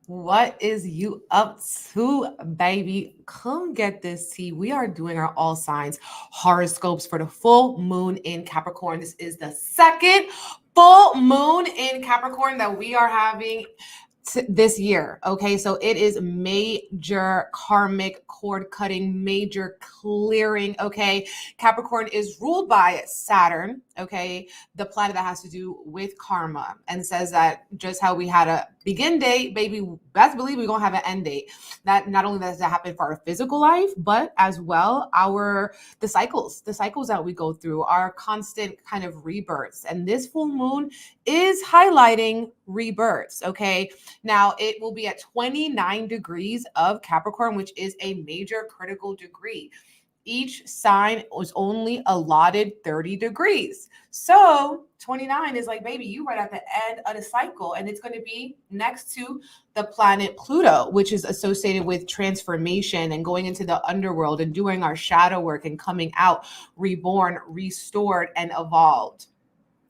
What is you up to, baby? Come get this tea. We are doing our all signs horoscopes for the full moon in Capricorn. This is the second full moon in Capricorn that we are having this year. Okay, so it is major karmic cord cutting, major clearing. Okay, Capricorn is ruled by Saturn. Okay, the planet that has to do with karma, and says that just how we had a begin date, baby, best believe we're gonna have an end date. That not only does that happen for our physical life, but as well the cycles that we go through, our constant kind of rebirths. And this full moon is highlighting rebirths. Okay, now it will be at 29 degrees of Capricorn, which is a major critical degree. Each sign was only allotted 30 degrees. So 29 is like, baby, you right at the end of the cycle. And it's going to be next to the planet Pluto, which is associated with transformation and going into the underworld and doing our shadow work and coming out reborn, restored, and evolved.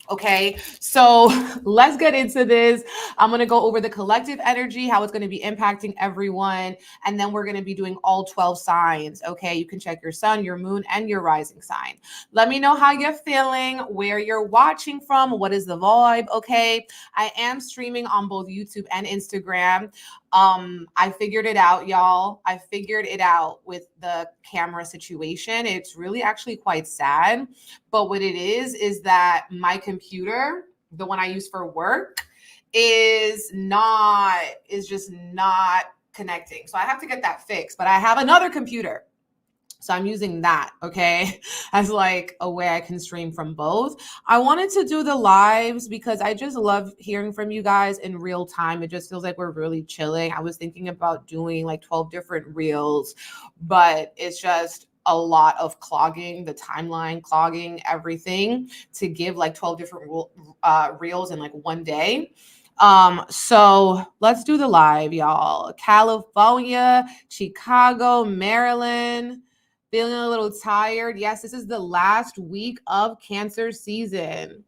Okay, so let's get into this. I'm going to go over the collective energy, how it's going to be impacting everyone. And then we're going to be doing all 12 signs. Okay, you can check your sun, your moon, and your rising sign. Let me know how you're feeling, where you're watching from, what is the vibe. Okay, I am streaming on both YouTube and Instagram. I figured it out, y'all. I figured it out with the camera situation. It's really actually quite sad. But what it is that my computer, the one I use for work, is just not connecting. So I have to get that fixed. But I have another computer. So I'm using that, okay, as like a way I can stream from both. I wanted to do the lives because I just love hearing from you guys in real time. It just feels like we're really chilling. I was thinking about doing like 12 different reels, but it's just a lot of clogging the timeline, clogging everything to give like 12 different reels in like one day. So let's do the live, y'all. California, Chicago, Maryland. Feeling a little tired. Yes, this is the last week of Cancer season.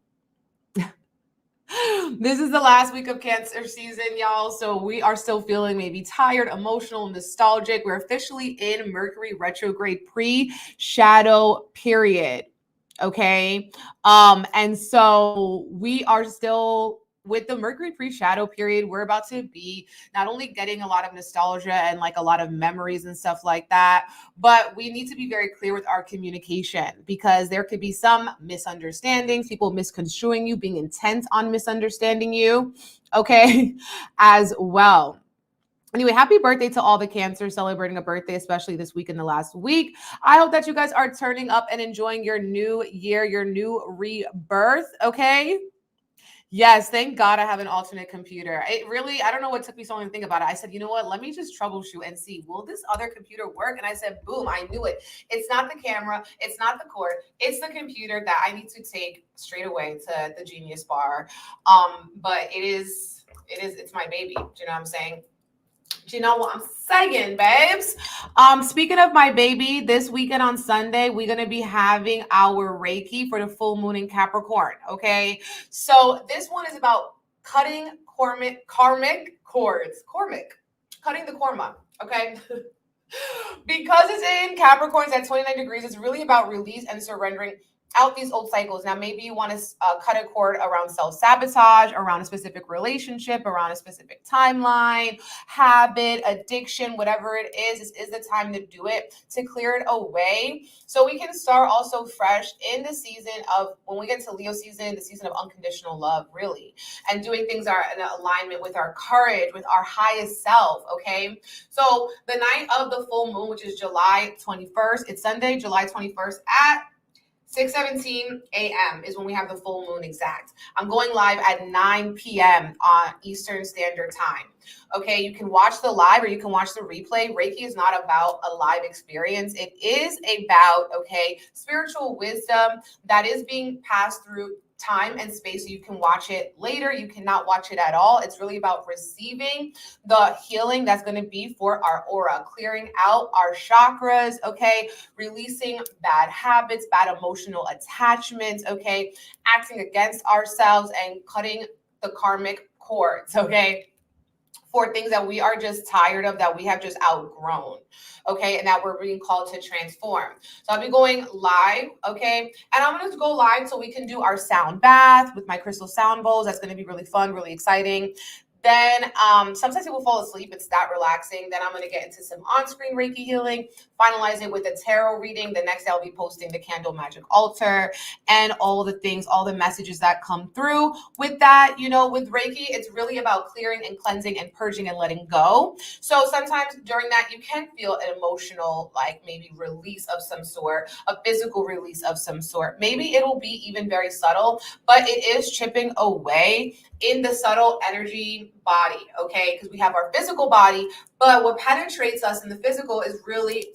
This is the last week of Cancer season, y'all. So we are still feeling maybe tired, emotional, nostalgic. We're officially in Mercury retrograde pre-shadow period. Okay. And so we are still with the Mercury pre-shadow period. We're about to be not only getting a lot of nostalgia and like a lot of memories and stuff like that, but we need to be very clear with our communication because there could be some misunderstandings, people misconstruing you, being intent on misunderstanding you, okay, as well. Anyway, happy birthday to all the Cancers celebrating a birthday, especially this week in the last week. I hope that you guys are turning up and enjoying your new year, your new rebirth, okay? Yes, thank God I have an alternate computer. It really, I don't know what took me so long to think about it. I said, you know what? Let me just troubleshoot and see, will this other computer work? And I said, boom, I knew it. It's not the camera. It's not the cord. It's the computer that I need to take straight away to the Genius Bar. But it's my baby. Do you know what I'm saying? Do you know what I'm saying, babes? Speaking of my baby, this weekend on Sunday, we're going to be having our Reiki for the full moon in Capricorn, okay? So this one is about cutting karmic cords. Cutting the karma, okay? Because it's in Capricorn, it's at 29 degrees, it's really about release and surrendering out these old cycles. Now, maybe you want to cut a cord around self-sabotage, around a specific relationship, around a specific timeline, habit, addiction, whatever it is. This is the time to do it, to clear it away. So we can start also fresh in the season of, when we get to Leo season, the season of unconditional love, really, and doing things are in alignment with our courage, with our highest self, okay? So the night of the full moon, which is July 21st, it's Sunday, July 21st at 6:17 a.m. is when we have the full moon exact. I'm going live at 9 p.m. on Eastern Standard Time. Okay, you can watch the live or you can watch the replay. Reiki is not about a live experience. It is about, okay, spiritual wisdom that is being passed through time and space. So you can watch it later. You cannot watch it at all. It's really about receiving the healing that's going to be for our aura, clearing out our chakras, okay, releasing bad habits, bad emotional attachments, okay, acting against ourselves and cutting the karmic cords, okay, for things that we are just tired of, that we have just outgrown, okay, and that we're being called to transform. So I'll be going live, okay, and I'm going to go live so we can do our sound bath with my crystal sound bowls. That's going to be really fun, really exciting. Then sometimes people fall asleep. It's that relaxing. Then I'm going to get into some on-screen Reiki healing, finalize it with a tarot reading. The next day I'll be posting the candle magic altar and all the things, all the messages that come through. With that, you know, with Reiki, it's really about clearing and cleansing and purging and letting go. So sometimes during that, you can feel an emotional, like maybe release of some sort, a physical release of some sort. Maybe it'll be even very subtle, but it is chipping away in the subtle energy body, okay? Because we have our physical body, but what penetrates us in the physical is really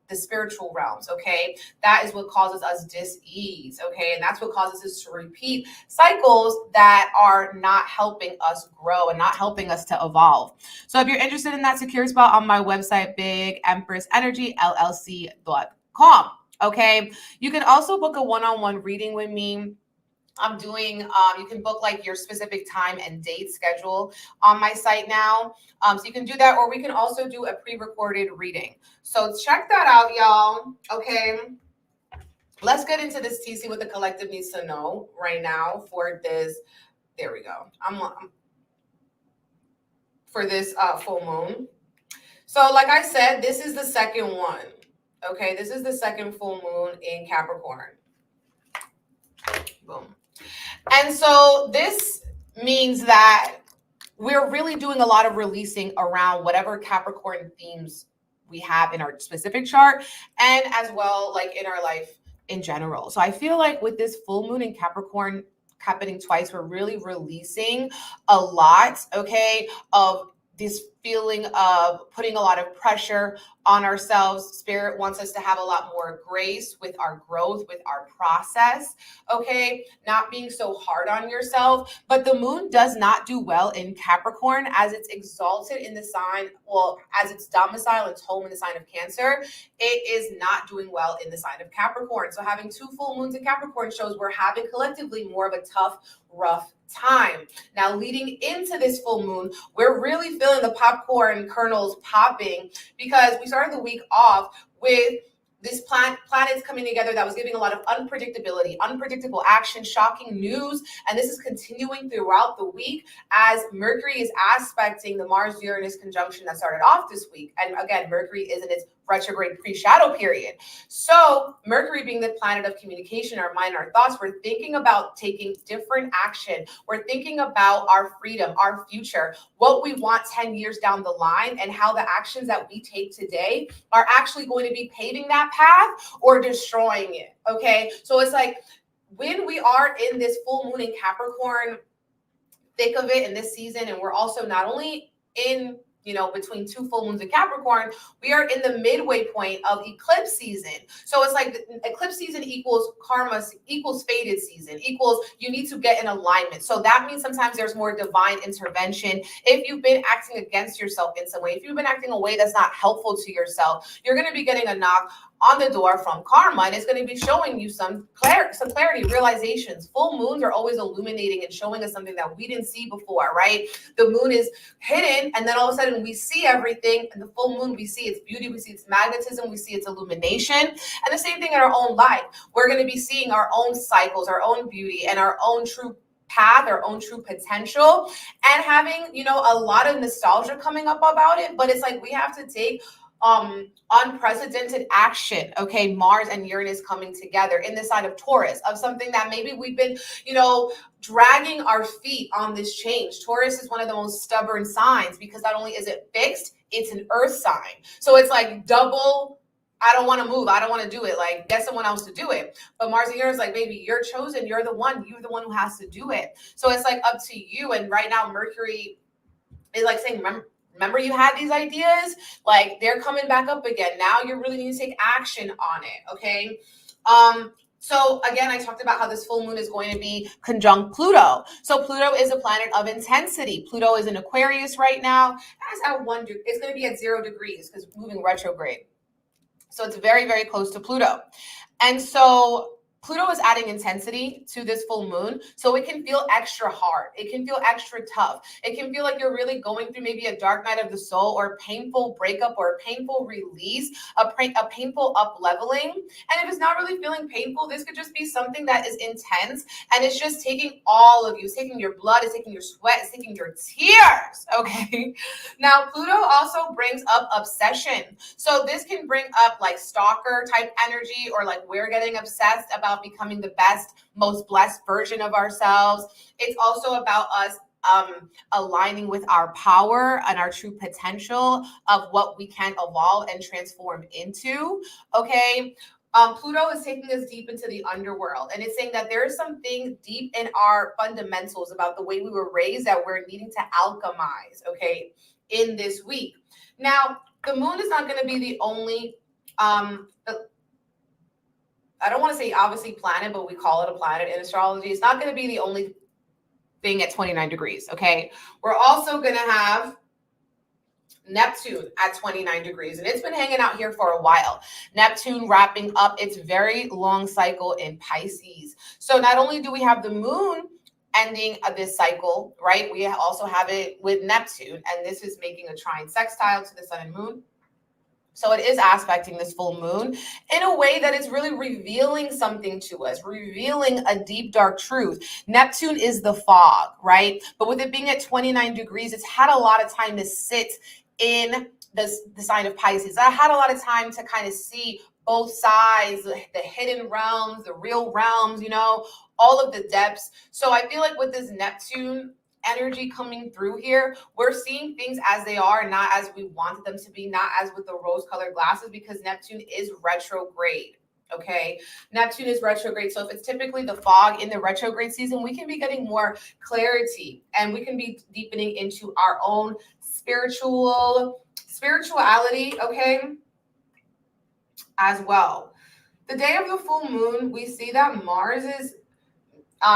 the spiritual realms, okay? That is what causes us dis-ease, okay? And that's what causes us to repeat cycles that are not helping us grow and not helping us to evolve. So if you're interested in that secure spot, on my website, bigempressenergyllc.com, okay? You can also book a one-on-one reading with me. I'm doing, you can book like your specific time and date schedule on my site now. So you can do that, or we can also do a pre-recorded reading. So check that out, y'all. Okay. Let's get into this TC, what the collective needs to know right now for this. There we go. For this full moon. So like I said, this is the second one. Okay. This is the second full moon in Capricorn. Boom. And so this means that we're really doing a lot of releasing around whatever Capricorn themes we have in our specific chart, and as well, like in our life in general. So I feel like with this full moon in Capricorn happening twice, we're really releasing a lot, okay, of this feeling of putting a lot of pressure on ourselves. Spirit wants us to have a lot more grace with our growth, with our process, okay? Not being so hard on yourself. But the moon does not do well in Capricorn, as it's exalted in the sign, well, as it's domicile, its home in the sign of Cancer. It is not doing well in the sign of Capricorn. So having two full moons in Capricorn shows we're having collectively more of a tough, rough time. Now, leading into this full moon, we're really feeling the popcorn kernels popping, because we started the week off with this planets coming together that was giving a lot of unpredictability, unpredictable action, shocking news. And this is continuing throughout the week as Mercury is aspecting the Mars-Uranus conjunction that started off this week. And again, Mercury is in its retrograde pre-shadow period. So Mercury being the planet of communication, our mind, our thoughts, we're thinking about taking different action. We're thinking about our freedom, our future, what we want 10 years down the line, and how the actions that we take today are actually going to be paving that path or destroying it, okay? So it's like when we are in this full moon in Capricorn, thick of it in this season, and we're also not only in, you know, between two full moons in Capricorn, we are in the midway point of eclipse season. So it's like the eclipse season equals karma, equals fated season, equals you need to get in alignment. So that means sometimes there's more divine intervention. If you've been acting against yourself in some way, if you've been acting a way that's not helpful to yourself, you're going to be getting a knock on the door from karma, and it's going to be showing you some clarity, realizations. Full moons are always illuminating and showing us something that we didn't see before, right? The moon is hidden, and then all of a sudden we see everything. And the full moon, we see its beauty, we see its magnetism, we see its illumination. And the same thing in our own life. We're going to be seeing our own cycles, our own beauty, and our own true path, our own true potential, and having, you know, a lot of nostalgia coming up about it. But it's like we have to take unprecedented action, okay? Mars and Uranus coming together in the sign of Taurus, of something that maybe we've been, you know, dragging our feet on this change. Taurus is one of the most stubborn signs, because not only is it fixed, it's an earth sign. So it's like double, I don't want to move, I don't want to do it, like get someone else to do it. But Mars and Uranus, like, baby, you're chosen, you're the one who has to do it. So it's like up to you. And right now Mercury is like saying, remember you had these ideas, like they're coming back up again. Now you really need to take action on it, okay? So again, I talked about how this full moon is going to be conjunct Pluto. So Pluto is a planet of intensity. Pluto is in Aquarius right now. It's at it's going to be at 0 degrees because moving retrograde. So it's very, very close to Pluto. And so Pluto is adding intensity to this full moon, so it can feel extra hard. It can feel extra tough. It can feel like you're really going through maybe a dark night of the soul, or a painful breakup, or a painful release, a painful up-leveling. And if it's not really feeling painful, this could just be something that is intense, and it's just taking all of you. It's taking your blood, it's taking your sweat, it's taking your tears, okay? Now, Pluto also brings up obsession. So this can bring up like stalker type energy, or like we're getting obsessed about becoming the best, most blessed version of ourselves. It's also about us aligning with our power and our true potential of what we can evolve and transform into, okay? Pluto is taking us deep into the underworld, and it's saying that there is something deep in our fundamentals about the way we were raised that we're needing to alchemize, okay, in this week. Now, the moon is not going to be the only I don't want to say obviously planet, but we call it a planet in astrology. It's not going to be the only thing at 29 degrees, okay? We're also going to have Neptune at 29 degrees, and it's been hanging out here for a while. Neptune wrapping up its very long cycle in Pisces. So not only do we have the moon ending of this cycle, right? We also have it with Neptune, and this is making a trine sextile to the sun and moon. So it is aspecting this full moon in a way that is really revealing something to us, revealing a deep, dark truth. Neptune is the fog, right? But with it being at 29 degrees, it's had a lot of time to sit in the sign of Pisces. I had a lot of time to kind of see both sides, the hidden realms, the real realms, you know, all of the depths. So I feel like with this Neptune energy coming through here, we're seeing things as they are, not as we wanted them to be, not as with the rose-colored glasses, because Neptune is retrograde. Okay, Neptune is retrograde. So if it's typically the fog in the retrograde season, we can be getting more clarity, and we can be deepening into our own spirituality, okay, as well. The day of the full moon, we see that Mars is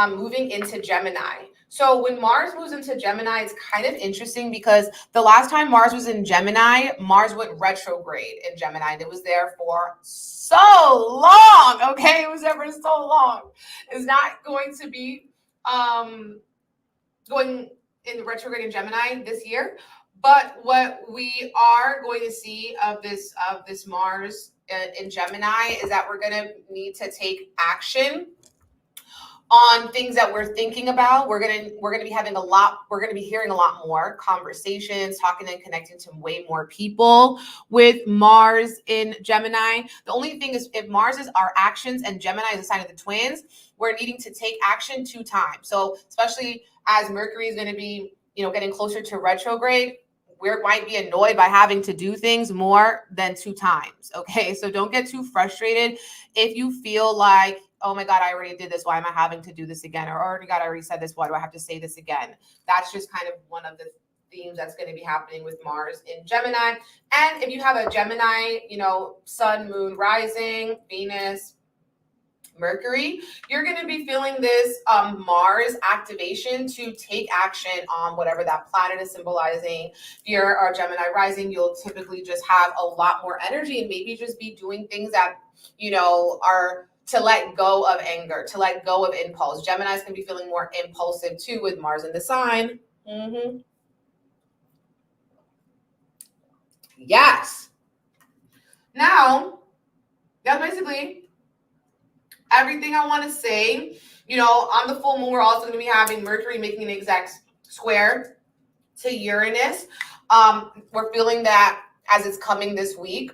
moving into Gemini. So when Mars moves into Gemini, it's kind of interesting because the last time Mars was in Gemini, Mars went retrograde in Gemini, and it was there for so long, okay? It was there for so long. It's not going to be going in retrograde in Gemini this year, but what we are going to see of this Mars in Gemini is that we're going to need to take action on things that we're thinking about. We're gonna be having we're gonna be hearing a lot more conversations, talking and connecting to way more people with Mars in Gemini. The only thing is, if Mars is our actions and Gemini is a sign of the twins, we're needing to take action 2 times. So especially as Mercury is going to be, you know, getting closer to retrograde, we might be annoyed by having to do things more than 2 times. Okay, so don't get too frustrated if you feel like, oh my God, I already did this. Why am I having to do this again? Or, oh my God, I already said this. Why do I have to say this again? That's just kind of one of the themes that's going to be happening with Mars in Gemini. And if you have a Gemini, you know, sun, moon, rising, Venus, Mercury, you're going to be feeling this Mars activation to take action on whatever that planet is symbolizing. If you're a Gemini rising, you'll typically just have a lot more energy and maybe just be doing things that, you know, are to let go of anger, to let go of impulse. Gemini's can be feeling more impulsive too with Mars in the sign. Yes. Now, that's basically everything I want to say. You know, on the full moon, we're also going to be having Mercury making an exact square to Uranus. We're feeling that as it's coming this week.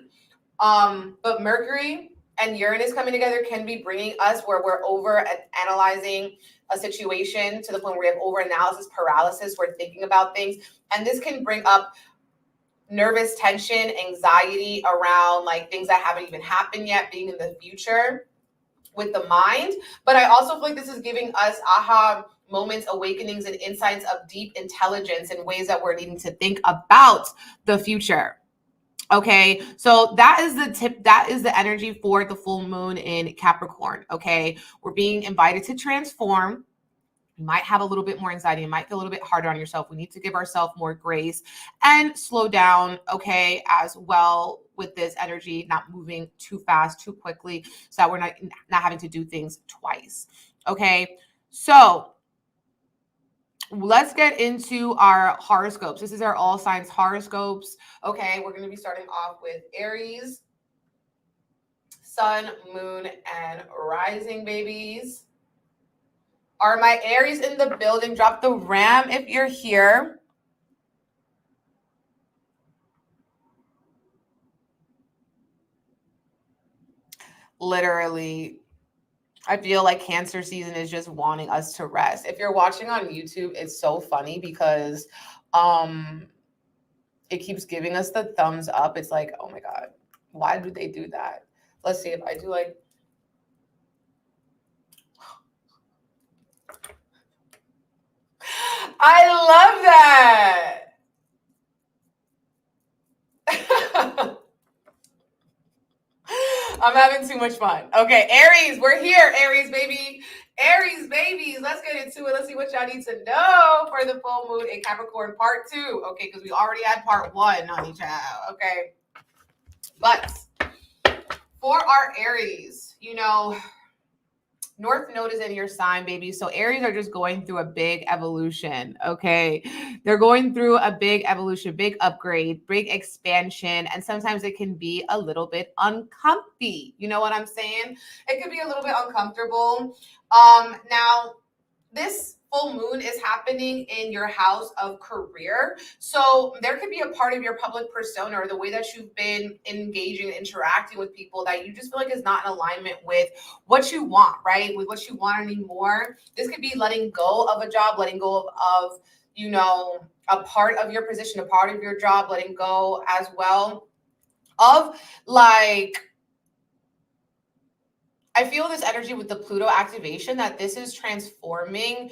But Mercury and Uranus coming together can be bringing us where we're over analyzing a situation to the point where we have over analysis paralysis. We're thinking about things, and this can bring up nervous tension, anxiety around like things that haven't even happened yet, being in the future with the mind. But I also feel like this is giving us aha moments, awakenings, and insights of deep intelligence in ways that we're needing to think about the future. Okay, so that is the tip. That is the energy for the full moon in Capricorn. Okay, we're being invited to transform. You might have a little bit more anxiety. You might feel a little bit harder on yourself. We need to give ourselves more grace and slow down, okay, as well with this energy, not moving too fast, too quickly, so that we're not having to do things twice, okay? So let's get into our horoscopes. This is our all signs horoscopes, okay? We're going to be starting off with Aries, Sun, Moon, and Rising, babies. Are my Aries in the building? Drop the ram if you're here. Literally, I feel like Cancer season is just wanting us to rest. If you're watching on YouTube, it's so funny because it keeps giving us the thumbs up. It's like, oh my God, why do they do that? Let's see if I do like. I love that. I'm having too much fun. Okay, Aries, we're here. Aries, baby. Aries, babies. Let's get into it. Let's see what y'all need to know for the full moon in Capricorn part 2. Okay, because we already had part 1 on each child. Okay. But for our Aries, you know, North Node is in your sign, baby. So Aries are just going through a big evolution, okay? They're going through a big evolution, big upgrade, big expansion, and sometimes it can be a little bit uncomfy. You know what I'm saying? It could be a little bit uncomfortable. Now, this full moon is happening in your house of career. So there could be a part of your public persona or the way that you've been engaging and interacting with people that you just feel like is not in alignment with what you want, right? With what you want anymore. This could be letting go of a job, letting go of you know, a part of your position, a part of your job, letting go as well of like, I feel this energy with the Pluto activation that this is transforming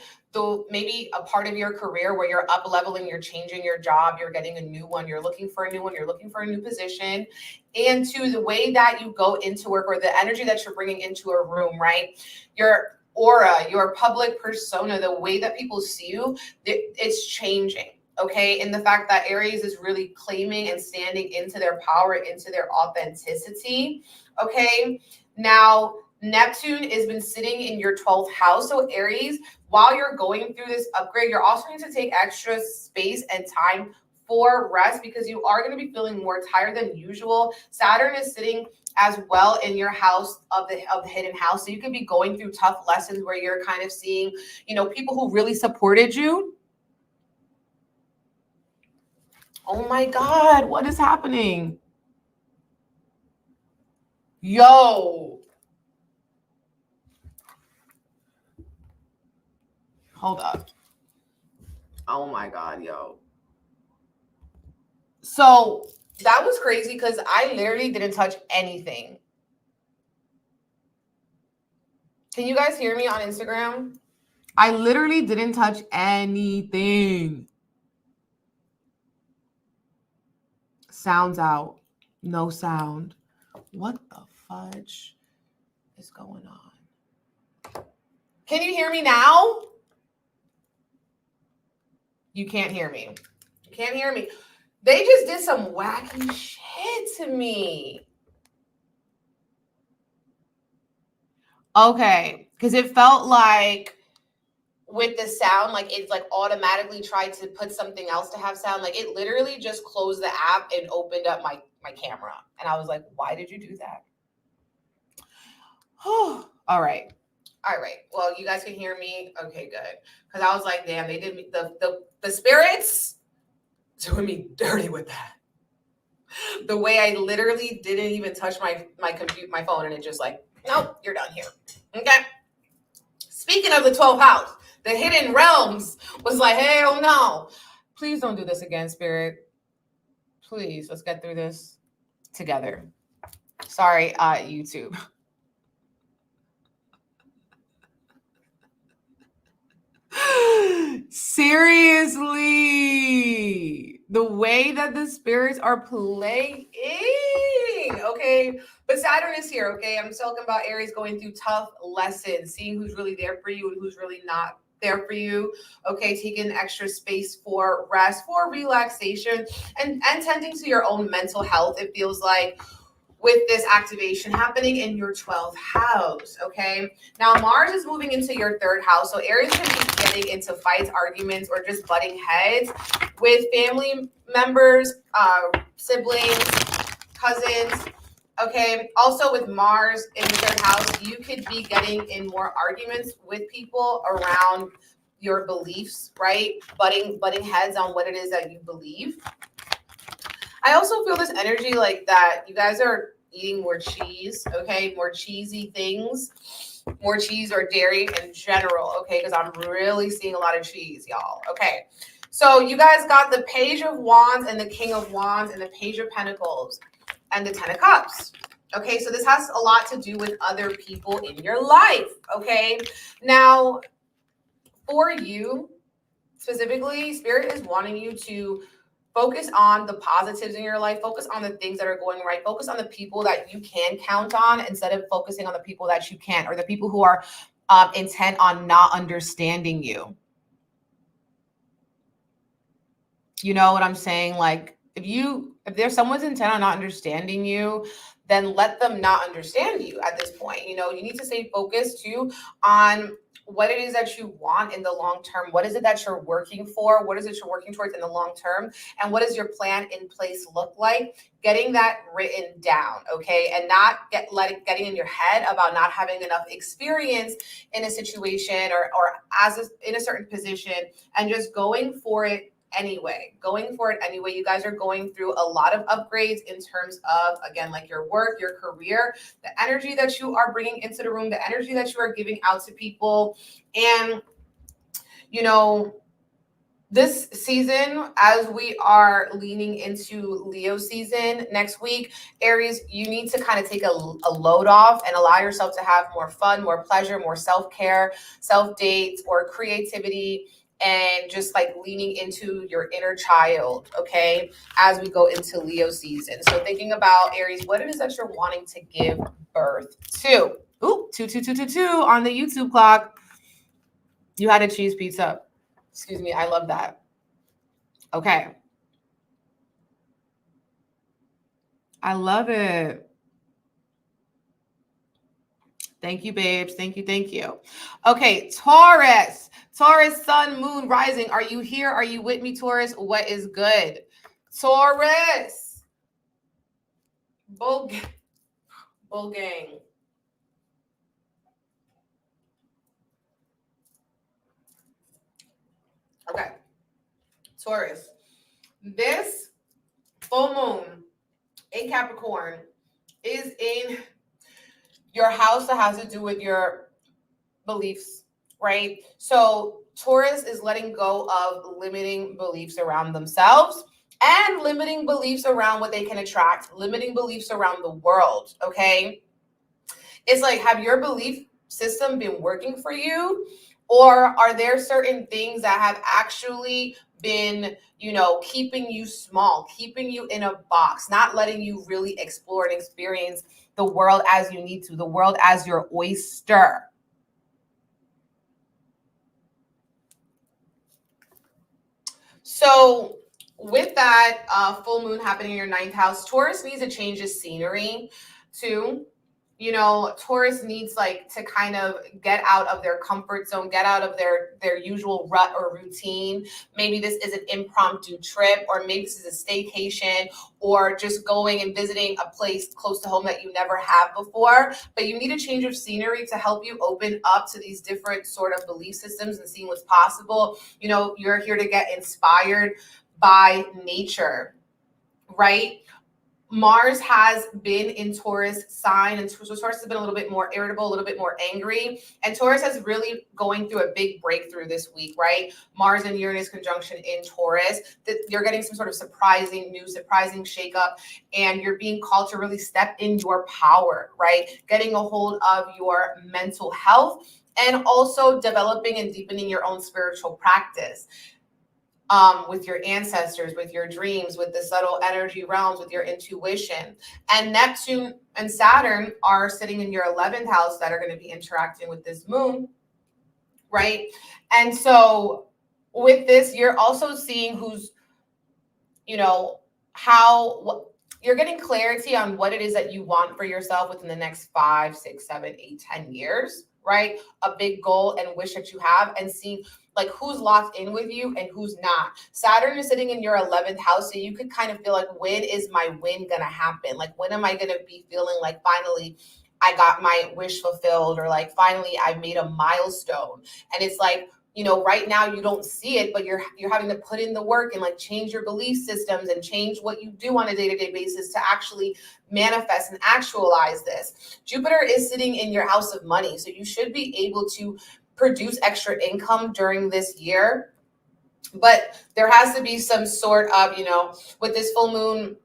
maybe a part of your career where you're up leveling, you're changing your job, you're getting a new one, you're looking for a new one, you're looking for a new position, and to the way that you go into work or the energy that you're bringing into a room, right? Your aura, your public persona, the way that people see you, it's changing. Okay. And the fact that Aries is really claiming and standing into their power, into their authenticity. Okay. Now, Neptune has been sitting in your 12th house. So Aries, while you're going through this upgrade, you're also going to take extra space and time for rest because you are going to be feeling more tired than usual. Saturn is sitting as well in your house of the hidden house. So you could be going through tough lessons where you're kind of seeing, you know, people who really supported you. Oh my God, what is happening? Yo. Hold up. Oh my God, yo. So that was crazy because I literally didn't touch anything. Can you guys hear me on Instagram? I literally didn't touch anything. Sounds out. No sound. What the fudge is going on? Can you hear me now? You can't hear me. You can't hear me. They just did some wacky shit to me. Okay, because it felt like with the sound, like it's like automatically tried to put something else to have sound. Like it literally just closed the app and opened up my camera. And I was like, why did you do that? Oh, all right. All right. Well, you guys can hear me. Okay, good. Because I was like, damn, they did me the spirits doing me dirty with that. The way I literally didn't even touch my phone, and it just like, nope, you're done here. Okay. Speaking of the 12th house, the hidden realms was like, hell no. Please don't do this again, spirit. Please, let's get through this together. Sorry, YouTube. Seriously, the way that the spirits are playing, okay? But Saturn is here, okay? I'm talking about Aries going through tough lessons, seeing who's really there for you and who's really not there for you. Okay, taking extra space for rest, for relaxation, and tending to your own mental health. It feels like with this activation happening in your 12th house, okay? Now, Mars is moving into your 3rd house, so Aries can be getting into fights, arguments, or just butting heads with family members, siblings, cousins, okay? Also with Mars in the 3rd house, you could be getting in more arguments with people around your beliefs, right? Butting heads on what it is that you believe. I also feel this energy like that you guys are eating more cheese, okay? More cheesy things, more cheese or dairy in general, okay? Because I'm really seeing a lot of cheese, y'all, okay? So you guys got the Page of Wands and the King of Wands and the Page of Pentacles and the 10 of Cups. Okay, so this has a lot to do with other people in your life, okay? Now, for you specifically, Spirit is wanting you to focus on the positives in your life. Focus on the things that are going right. Focus on the people that you can count on instead of focusing on the people that you can't, or the people who are intent on not understanding you. You know what I'm saying? Like, if there's someone's intent on not understanding you, then let them not understand you at this point. You know, you need to stay focused too on what it is that you want in the long term. What is it that you're working for? What is it you're working towards in the long term? And what does your plan in place look like? Getting that written down, okay? And not getting in your head about not having enough experience in a situation or in a certain position, and just going for it anyway. You guys are going through a lot of upgrades in terms of, again, like your work, your career, the energy that you are bringing into the room, the energy that you are giving out to people. And, you know, this season, as we are leaning into Leo season next week, Aries, you need to kind of take a load off and allow yourself to have more fun, more pleasure, more self-care, self-dates, or creativity, and just like leaning into your inner child, okay, as we go into Leo season. So thinking about, Aries, what it is that you're wanting to give birth to. Ooh, 22222 on the YouTube clock. You had a cheese pizza. Excuse me, I love that. Okay. I love it. Thank you, babes. Thank you. Okay, Taurus. Taurus, sun, moon, rising. Are you here? Are you with me, Taurus? What is good? Taurus. Bull gang. Okay. Taurus. This full moon in Capricorn is in your house that has to do with your beliefs, right? So Taurus is letting go of limiting beliefs around themselves and limiting beliefs around what they can attract, limiting beliefs around the world, okay? It's like, have your belief system been working for you? Or are there certain things that have actually been, you know, keeping you small, keeping you in a box, not letting you really explore and experience the world as you need to, the world as your oyster? So with that full moon happening in your 9th house, Taurus needs to change his scenery too. You know, Taurus needs like to kind of get out of their comfort zone, get out of their usual rut or routine. Maybe this is an impromptu trip, or maybe this is a staycation, or just going and visiting a place close to home that you never have before. But you need a change of scenery to help you open up to these different sort of belief systems and seeing what's possible. You know, you're here to get inspired by nature, right? Mars has been in Taurus sign, and so Taurus has been a little bit more irritable, a little bit more angry, and Taurus is really going through a big breakthrough this week, right? Mars and Uranus conjunction in Taurus, that you're getting some sort of surprising news, surprising shakeup, and you're being called to really step in your power, right? Getting a hold of your mental health, and also developing and deepening your own spiritual practice. With your ancestors, with your dreams, with the subtle energy realms, with your intuition. And Neptune and Saturn are sitting in your 11th house that are going to be interacting with this moon, right? And so with this, you're also seeing who's, you know, you're getting clarity on what it is that you want for yourself within the next 5, 6, 7, 8, 10 years, right? A big goal and wish that you have, and see like who's locked in with you and who's not. Saturn is sitting in your 11th house. So you could kind of feel like, when is my win going to happen? Like, when am I going to be feeling like finally I got my wish fulfilled, or like finally I made a milestone? And it's like, you know, right now you don't see it, but you're having to put in the work and like change your belief systems and change what you do on a day-to-day basis to actually manifest and actualize this. Jupiter is sitting in your house of money. So you should be able to produce extra income during this year. But there has to be some sort of, you know, with this full moon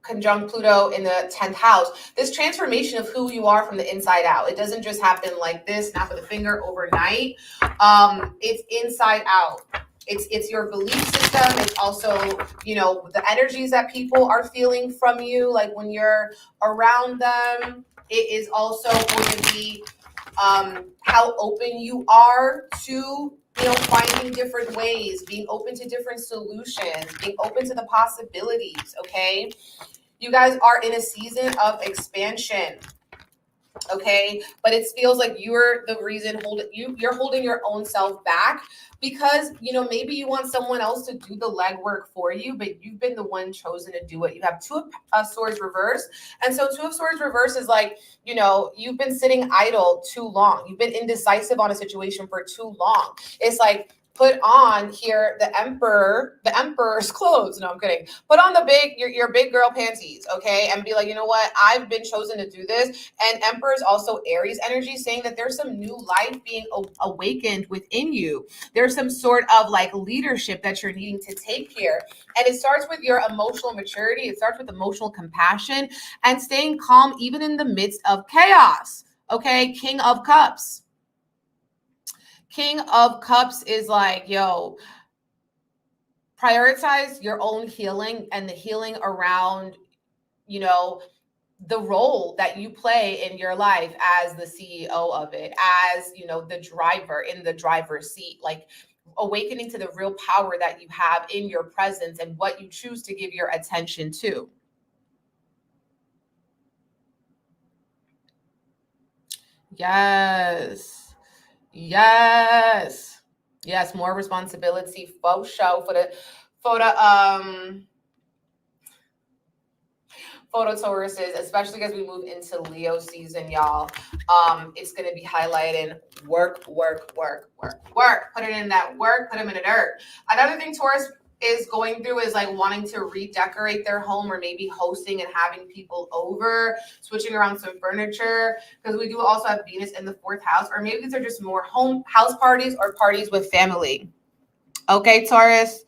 conjunct Pluto in the 10th house, this transformation of who you are from the inside out. It doesn't just happen like this, snap of the finger overnight. It's inside out. It's your belief system. It's also, you know, the energies that people are feeling from you, like when you're around them. It is also going to be how open you are to, you know, finding different ways, being open to different solutions, being open to the possibilities, okay? You guys are in a season of expansion, okay? But it feels like you're the reason you're holding your own self back because, you know, maybe you want someone else to do the legwork for you, but you've been the one chosen to do it. You have Two of Swords reverse. And so Two of Swords reverse is like, you know, you've been sitting idle too long. You've been indecisive on a situation for too long. It's like, put on here the emperor's clothes. No, I'm kidding. Put on your big girl panties, okay? And be like, you know what? I've been chosen to do this. And emperor is also Aries energy, saying that there's some new life being awakened within you. There's some sort of like leadership that you're needing to take here. And it starts with your emotional maturity. It starts with emotional compassion and staying calm even in the midst of chaos, okay? King of Cups. King of Cups is like, yo, prioritize your own healing and the healing around, you know, the role that you play in your life as the CEO of it, as, you know, the driver in the driver's seat, like awakening to the real power that you have in your presence and what you choose to give your attention to. Yes. Yes, more responsibility for show for the Tauruses, especially as we move into Leo season, y'all. It's going to be highlighting work. Put it in that work, put them in the dirt. Another thing Taurus is going through is like wanting to redecorate their home, or maybe hosting and having people over, switching around some furniture, because we do also have Venus in the 4th house, or maybe these are just more house parties or parties with family. Okay, Taurus.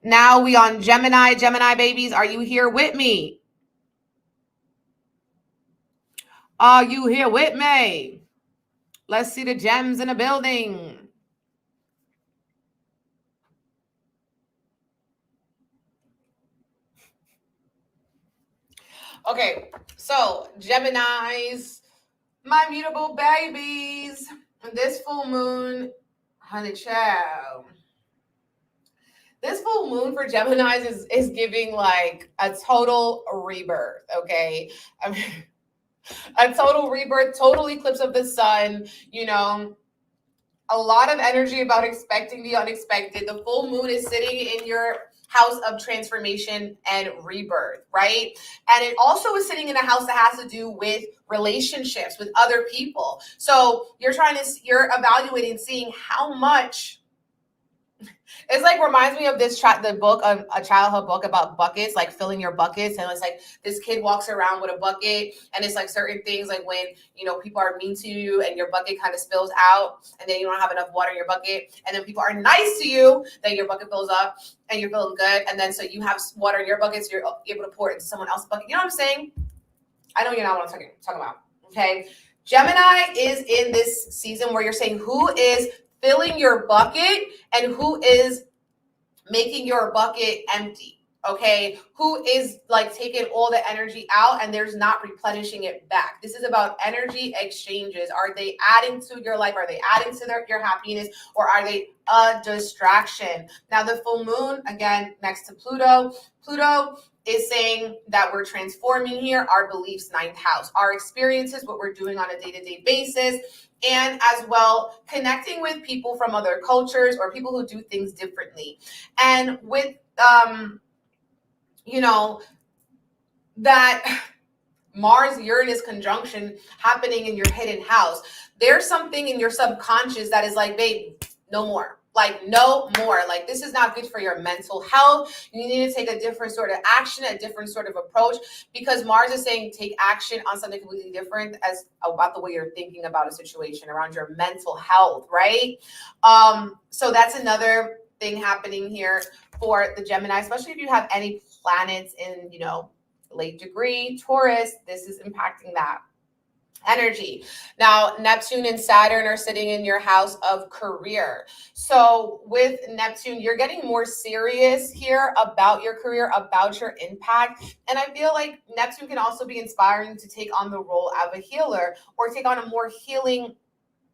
Now we on Gemini. Gemini babies, are you here with me? Are you here with me? Let's see the gems in the building. Okay, so Geminis, my mutable babies, this full moon, honey child. This full moon for Geminis is giving like a total rebirth, okay? I mean, a total rebirth, total eclipse of the sun, you know, a lot of energy about expecting the unexpected. The full moon is sitting in your house of transformation and rebirth, right? And it also is sitting in a house that has to do with relationships with other people. So you're evaluating, seeing how much. It's like reminds me of the book, a childhood book about buckets, like filling your buckets. And it's like this kid walks around with a bucket, and it's like certain things, like when, you know, people are mean to you and your bucket kind of spills out, and then you don't have enough water in your bucket, and then people are nice to you, then your bucket fills up and you're feeling good. And then so you have water in your bucket, so you're able to pour it into someone else's bucket. You know what I'm saying? I know you're not what I'm talking about. Okay. Gemini is in this season where you're saying who is filling your bucket and who is making your bucket empty. okay, who is like taking all the energy out and there's not replenishing it back. This is about energy exchanges. Are they adding to your life? Are they adding to your happiness, or are they a distraction? Now, the full moon, again, next to Pluto. Pluto is saying that we're transforming here our beliefs, ninth house, our experiences, what we're doing on a day-to-day basis, and as well connecting with people from other cultures or people who do things differently. And with you know, that Mars-Uranus conjunction happening in your hidden house, there's something in your subconscious that is like, babe, no more. Like, no more. Like, this is not good for your mental health. You need to take a different sort of action, a different sort of approach, because Mars is saying take action on something completely different as about the way you're thinking about a situation around your mental health, right? So that's another thing happening here for the Gemini, especially if you have any planets in, late degree Taurus. This is impacting that energy. Now, Neptune and Saturn are sitting in your house of career. So with Neptune, you're getting more serious here about your career, about your impact. And I feel like Neptune can also be inspiring to take on the role of a healer, or take on a more healing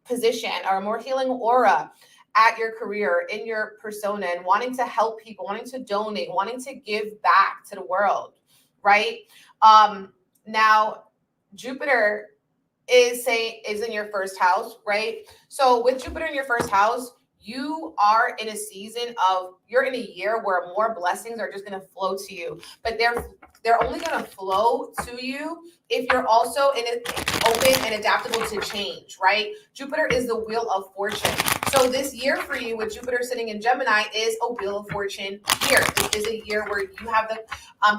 position or a more healing aura at your career, in your persona, and wanting to help people, wanting to donate, wanting to give back to the world, right? Now, Jupiter is in your first house, right? So with Jupiter in your first house, you are in a season of, you're in a year where more blessings are just going to flow to you, but they're only going to flow to you if you're also open and adaptable to change, right? Jupiter is the wheel of fortune. So this year for you, with Jupiter sitting in Gemini, is a wheel of fortune year. It is a year where you have the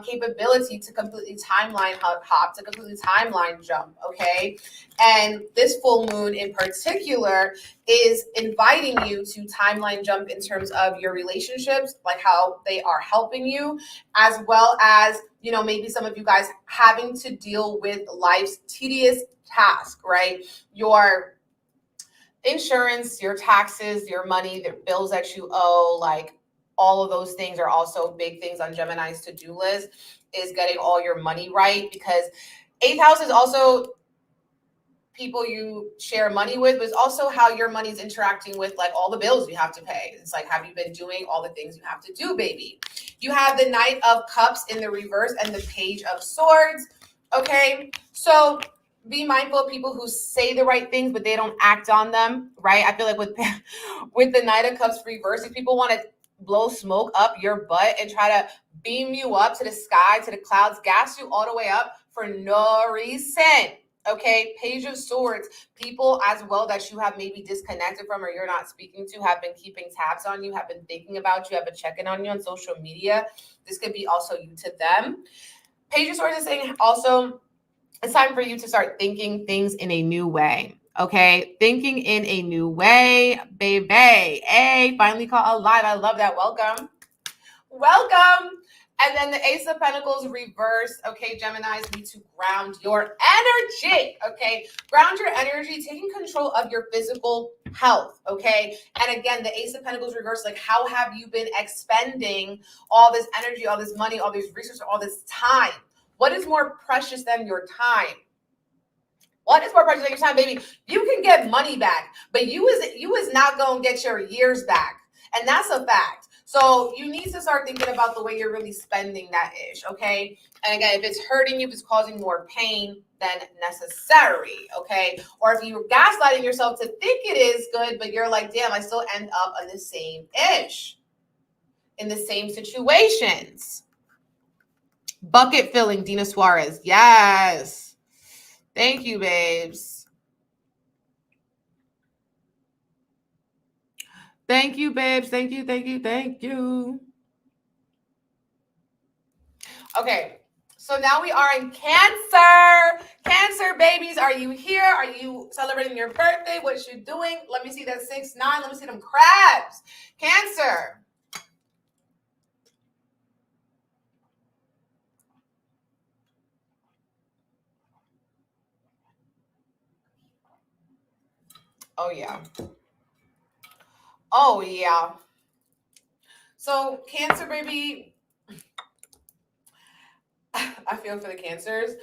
capability to completely timeline hop, to completely timeline jump, okay? And this full moon in particular is inviting you to timeline jump in terms of your relationships, like how they are helping you, as well as, maybe some of you guys having to deal with life's tedious task, right? Your insurance, your taxes, your money, the bills that you owe, like all of those things are also big things on Gemini's to-do list, is getting all your money right, because 8th house is also people you share money with, but it's also how your money's interacting with like all the bills you have to pay. It's like, have you been doing all the things you have to do, baby? You have the Knight of Cups in the reverse and the Page of Swords. Okay, so be mindful of people who say the right things, but they don't act on them, right? I feel like with the Knight of Cups reverse, if people want to blow smoke up your butt and try to beam you up to the sky, to the clouds, gas you all the way up for no reason. Okay, Page of Swords, people as well that you have maybe disconnected from or you're not speaking to, have been keeping tabs on you, have been thinking about you, have been checking on you on social media. This could be also you to them. Page of Swords is saying also, it's time for you to start thinking things in a new way. Okay, thinking in a new way, baby. Hey, finally caught alive. I love that. Welcome. And then the Ace of Pentacles reverse. Okay, Geminis need to ground your energy. Okay, ground your energy, taking control of your physical health. Okay, and again, the Ace of Pentacles reverse, like how have you been expending all this energy, all this money, all these resources, all this time? What is more precious than your time? What is more precious than your time, baby? You can get money back, but you is not going to get your years back. And that's a fact. So you need to start thinking about the way you're really spending that ish, okay? And again, if it's hurting you, if it's causing more pain than necessary, okay? Or if you're gaslighting yourself to think it is good, but you're like, damn, I still end up on the same ish, in the same situations. Bucket filling, Dina Suarez. Yes. Thank you, babes. Thank you, babes. Thank you, thank you, thank you. Okay, so now we are in Cancer. Cancer babies, are you here? Are you celebrating your birthday? What you doing? Let me see that 6, 9. Let me see them crabs. Cancer. Oh, yeah. Oh, yeah. So Cancer baby, I feel for the Cancers.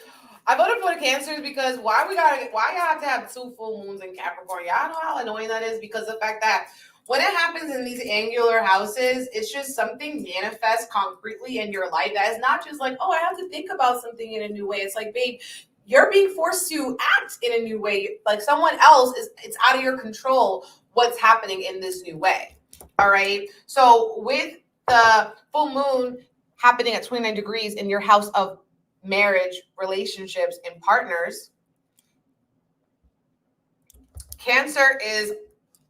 I voted for the Cancers because why you have to have 2 full moons in Capricorn? Y'all know how annoying that is, because the fact that when it happens in these angular houses, it's just something manifests concretely in your life that is not just like, oh, I have to think about something in a new way. It's like, babe, you're being forced to act in a new way. Like someone else it's out of your control what's happening in this new way. All right. So with the full moon happening at 29 degrees in your house of marriage, relationships, and partners, Cancer is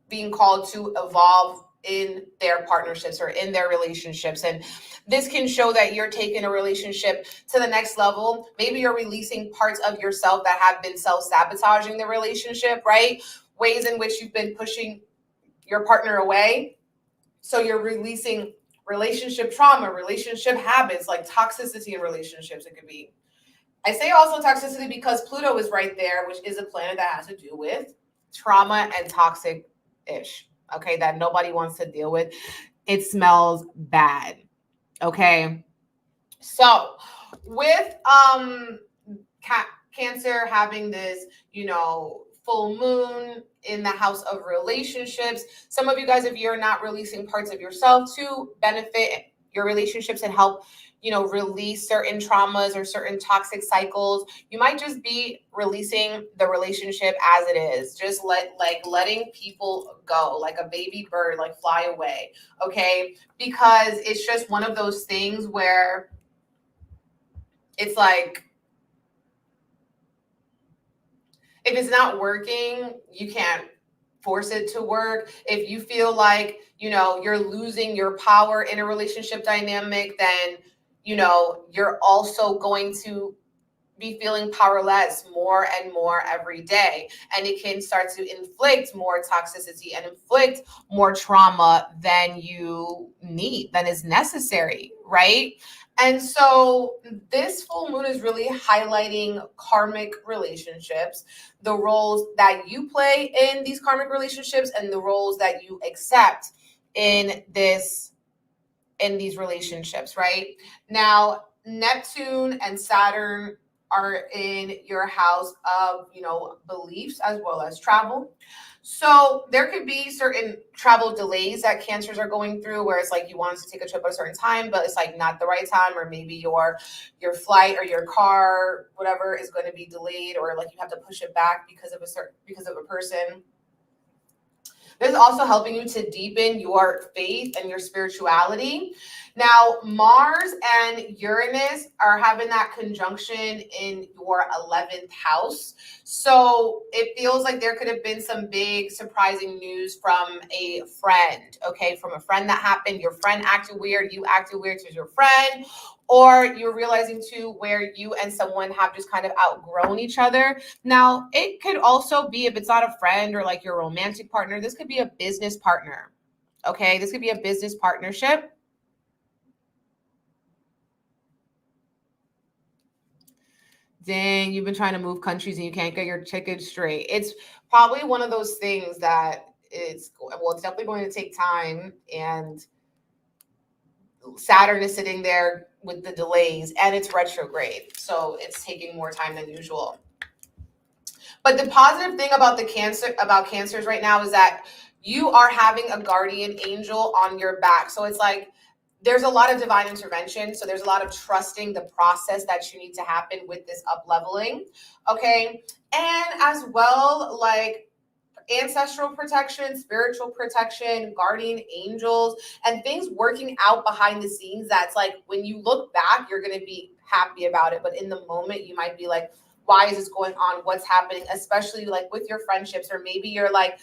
being called to evolve in their partnerships or in their relationships. And this can show that you're taking a relationship to the next level. Maybe you're releasing parts of yourself that have been self-sabotaging the relationship, right? Ways in which you've been pushing your partner away. So you're releasing relationship trauma, relationship habits, like toxicity in relationships. It could be. I say also toxicity because Pluto is right there, which is a planet that has to do with trauma and toxic-ish, okay, that nobody wants to deal with. It smells bad, okay? So with Cancer having this, full moon in the house of relationships, some of you guys, if you're not releasing parts of yourself to benefit your relationships and help, release certain traumas or certain toxic cycles, you might just be releasing the relationship as it is. Just letting people go, like a baby bird, like fly away, okay? Because it's just one of those things where it's like, if it's not working, you can't force it to work. If you feel like, you're losing your power in a relationship dynamic, then, you're also going to be feeling powerless more and more every day. And it can start to inflict more toxicity and inflict more trauma than you need, than is necessary, right? And so this full moon is really highlighting karmic relationships, the roles that you play in these karmic relationships and the roles that you accept in these relationships, right? Now, Neptune and Saturn are in your house of, beliefs as well as travel. So there could be certain travel delays that Cancers are going through, where it's like you want to take a trip at a certain time, but it's like not the right time, or maybe your flight or your car, whatever, is going to be delayed, or like you have to push it back because of a person. This is also helping you to deepen your faith and your spirituality. Now, Mars and Uranus are having that conjunction in your 11th house. So it feels like there could have been some big surprising news from a friend, okay? From a friend that happened. Your friend acted weird. You acted weird to your friend. Or you're realizing too where you and someone have just kind of outgrown each other. Now, it could also be, if it's not a friend or like your romantic partner, this could be a business partner, okay? This could be a business partnership. Dang, you've been trying to move countries and you can't get your ticket straight. It's probably one of those things that it's definitely going to take time, and Saturn is sitting there with the delays, and it's retrograde, so it's taking more time than usual. But the positive thing about Cancers right now is that you are having a guardian angel on your back. So it's like there's a lot of divine intervention. So there's a lot of trusting the process that you need to happen with this up leveling, okay? And as well, like ancestral protection, spiritual protection, guardian angels, and things working out behind the scenes. That's like, when you look back, you're going to be happy about it. But in the moment, you might be like, why is this going on? What's happening? Especially like with your friendships, or maybe you're like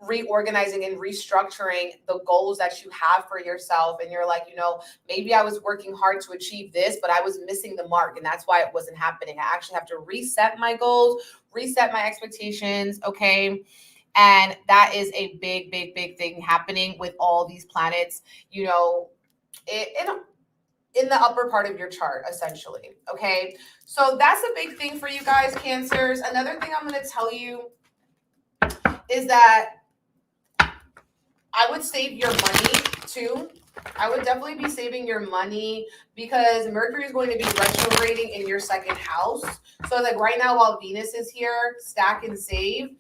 reorganizing and restructuring the goals that you have for yourself. And you're like, maybe I was working hard to achieve this, but I was missing the mark. And that's why it wasn't happening. I actually have to reset my goals, reset my expectations. Okay. And that is a big, big, big thing happening with all these planets, in the upper part of your chart, essentially. Okay. So that's a big thing for you guys, Cancers. Another thing I'm going to tell you is that I would save your money too. I would definitely be saving your money because Mercury is going to be retrograding in your second house. So like right now while Venus is here, stack and save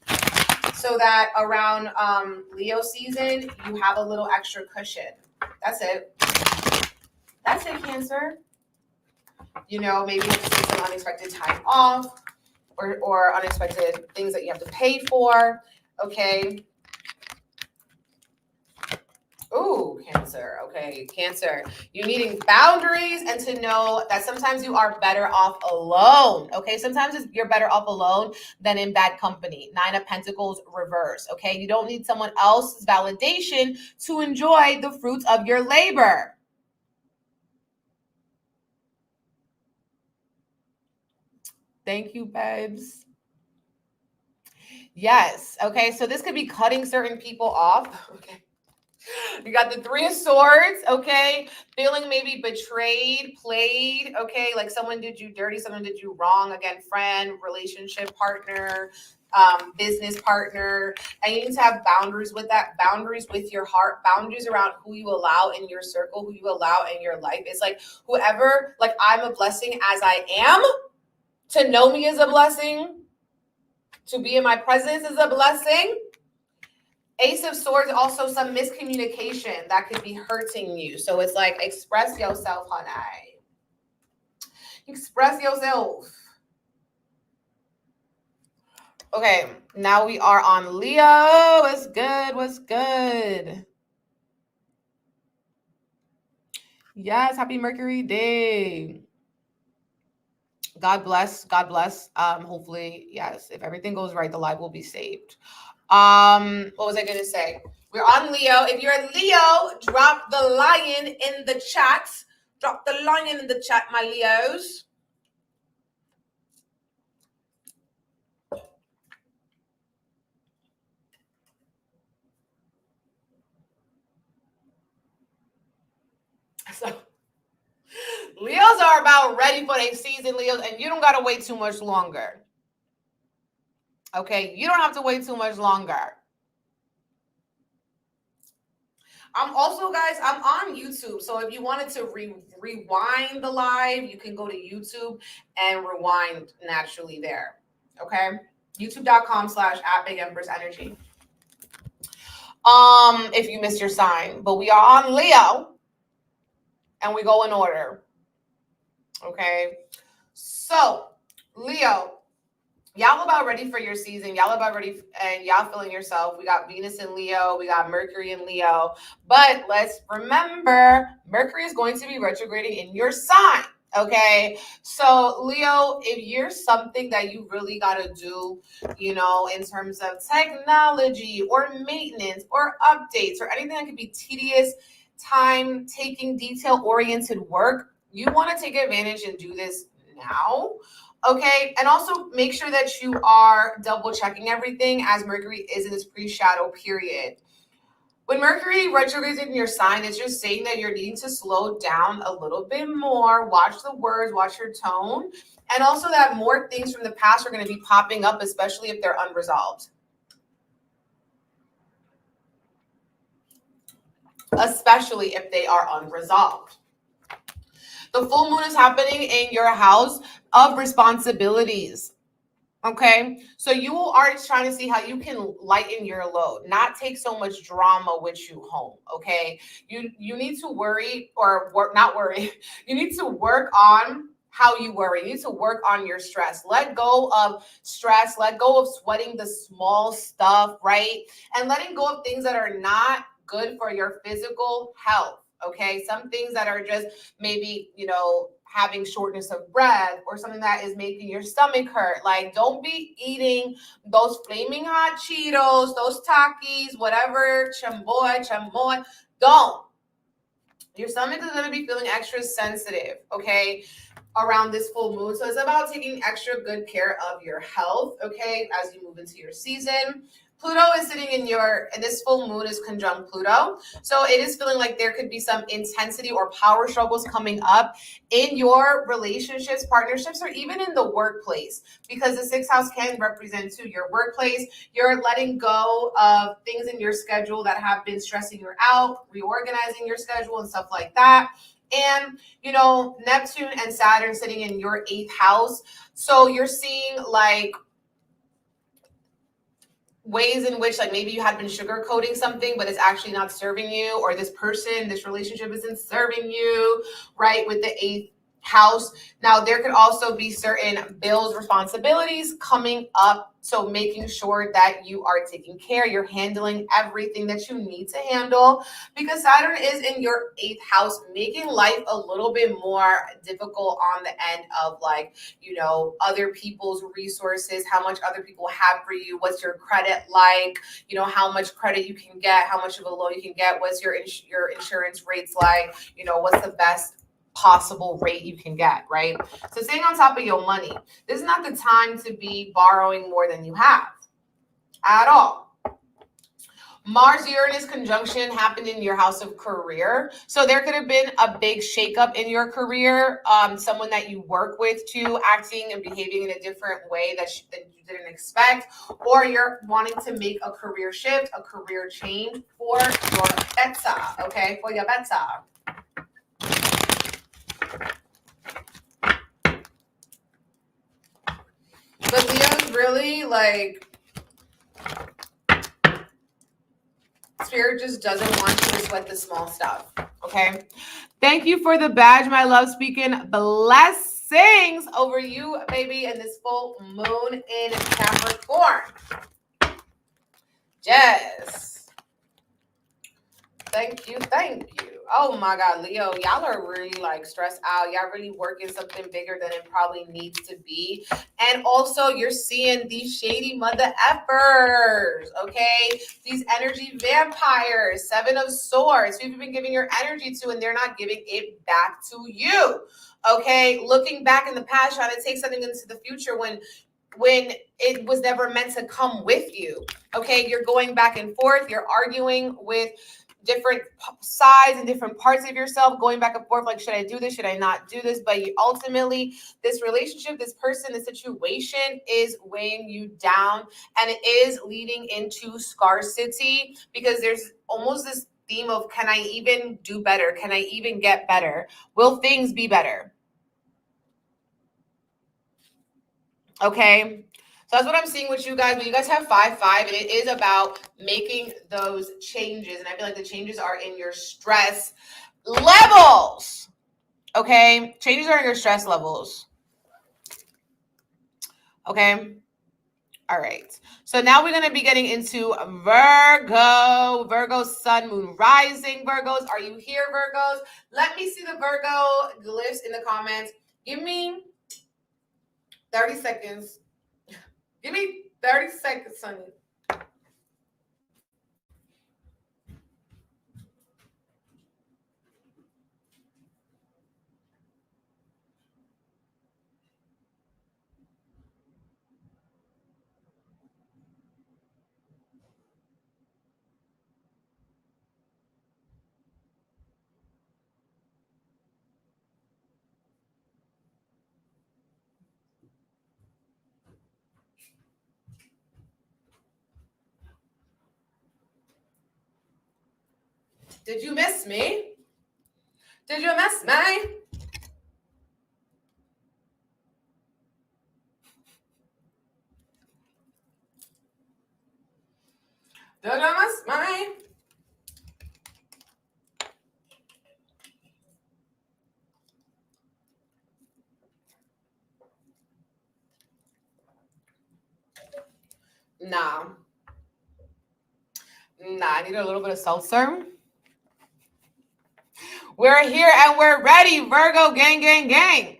so that around Leo season, you have a little extra cushion. That's it. That's it, Cancer. You know, maybe you have to take some unexpected time off or unexpected things that you have to pay for. Okay. Ooh, Cancer. Okay, Cancer. You're needing boundaries and to know that sometimes you are better off alone. Okay, sometimes you're better off alone than in bad company. 9 of Pentacles reverse. Okay, you don't need someone else's validation to enjoy the fruits of your labor. Thank you, babes. Yes. Okay, so this could be cutting certain people off. Okay. You got the 3 of Swords, okay? Feeling maybe betrayed, played, okay? Like someone did you dirty, someone did you wrong. Again, friend, relationship partner, business partner. And you need to have boundaries with that, boundaries with your heart, boundaries around who you allow in your circle, who you allow in your life. It's like whoever, like I'm a blessing as I am. To know me is a blessing. To be in my presence is a blessing. Ace of Swords, also some miscommunication that could be hurting you. So it's like, express yourself, honey. Express yourself. Okay, now we are on Leo. What's good? What's good? Yes, happy Mercury Day. God bless. God bless. Hopefully, yes, if everything goes right, the live will be saved. What was I gonna say? We're on Leo. If you're a Leo, drop the lion in the chat. Drop the lion in the chat, my Leos. So Leos are about ready for their season, Leos, and you don't gotta wait too much longer. Okay, you don't have to wait too much longer. I'm also, guys, I'm on YouTube. So if you wanted to rewind the live, you can go to YouTube and rewind naturally there. Okay. YouTube.com/@BigEmpressEnergy. If you missed your sign, but we are on Leo and we go in order. Okay. So Leo, y'all about ready for your season. Y'all about ready and y'all feeling yourself. We got Venus in Leo. We got Mercury in Leo. But let's remember, Mercury is going to be retrograding in your sign. Okay. So Leo, if you're something that you really got to do, you know, in terms of technology or maintenance or updates or anything that could be tedious, time taking, detail oriented work, you want to take advantage and do this now. Okay, and also make sure that you are double checking everything as Mercury is in this pre-shadow period. When Mercury retrogrades in your sign, it's just saying that you're needing to slow down a little bit more, watch the words, watch your tone, and also that more things from the past are going to be popping up, especially if they're unresolved. Especially if they are unresolved. The full moon is happening in your house of responsibilities. Okay, so you are trying to see how you can lighten your load, not take so much drama with you home. Okay, you need to worry or work, not worry. You need to work on how you worry. You need to work on your stress. Let go of stress. Let go of sweating the small stuff, right? And letting go of things that are not good for your physical health. Okay, some things that are just maybe, you know, having shortness of breath or something that is making your stomach hurt. Like, don't be eating those flaming hot Cheetos, those Takis, whatever, chamoy. Don't. Your stomach is going to be feeling extra sensitive, okay, around this full moon. So it's about taking extra good care of your health, okay, as you move into your season. Pluto is sitting in and this full moon is conjunct Pluto. So it is feeling like there could be some intensity or power struggles coming up in your relationships, partnerships, or even in the workplace, because the sixth house can represent to your workplace. You're letting go of things in your schedule that have been stressing you out, reorganizing your schedule and stuff like that. And, you know, Neptune and Saturn sitting in your 8th house. So you're seeing like ways in which like maybe you had been sugarcoating something, but it's actually not serving you, or this person, this relationship isn't serving you, right? With the 8th house. Now, there could also be certain bills, responsibilities coming up. So making sure that you are taking care, you're handling everything that you need to handle, because Saturn is in your 8th house, making life a little bit more difficult on the end of like, you know, other people's resources, how much other people have for you, what's your credit like, you know, how much credit you can get, how much of a loan you can get, what's your insurance rates like, you know, what's the best possible rate you can get, right? So staying on top of your money. This is not the time to be borrowing more than you have at all. Mars-Uranus conjunction happened in your house of career. So there could have been a big shakeup in your career. Someone that you work with too, acting and behaving in a different way that you didn't expect, or you're wanting to make a career shift, a career change for your beta, okay? For your beta. But Leo's really like, Spirit just doesn't want you to sweat the small stuff, okay? Thank you for the badge, my love. Speaking blessings over you, baby, and this full moon in Capricorn. Yes. Thank you, thank you. Oh my God, Leo, y'all are really like stressed out. Y'all really working something bigger than it probably needs to be. And also you're seeing these shady mother effers, okay? These energy vampires, 7 of Swords, who you've been giving your energy to and they're not giving it back to you, okay? Looking back in the past, trying to take something into the future when it was never meant to come with you, okay? You're going back and forth. You're arguing with different sides and different parts of yourself, going back and forth, like, should I do this? Should I not do this? But you ultimately, this relationship, this person, this situation is weighing you down, and it is leading into scarcity, because there's almost this theme of, can I even do better? Can I even get better? Will things be better? Okay. So that's what I'm seeing with you guys. But you guys have 5-5, and it is about making those changes. And I feel like the changes are in your stress levels. Okay. Changes are in your stress levels. Okay. All right. So now we're going to be getting into Virgo. Virgo, sun, moon, rising. Virgos, are you here, Virgos? Let me see the Virgo glyphs in the comments. Give me 30 seconds. Give me 30 seconds, honey. Did you miss me? Did you miss me? Did you miss me? Nah, I need a little bit of seltzer. We're here and we're ready, Virgo gang, gang, gang.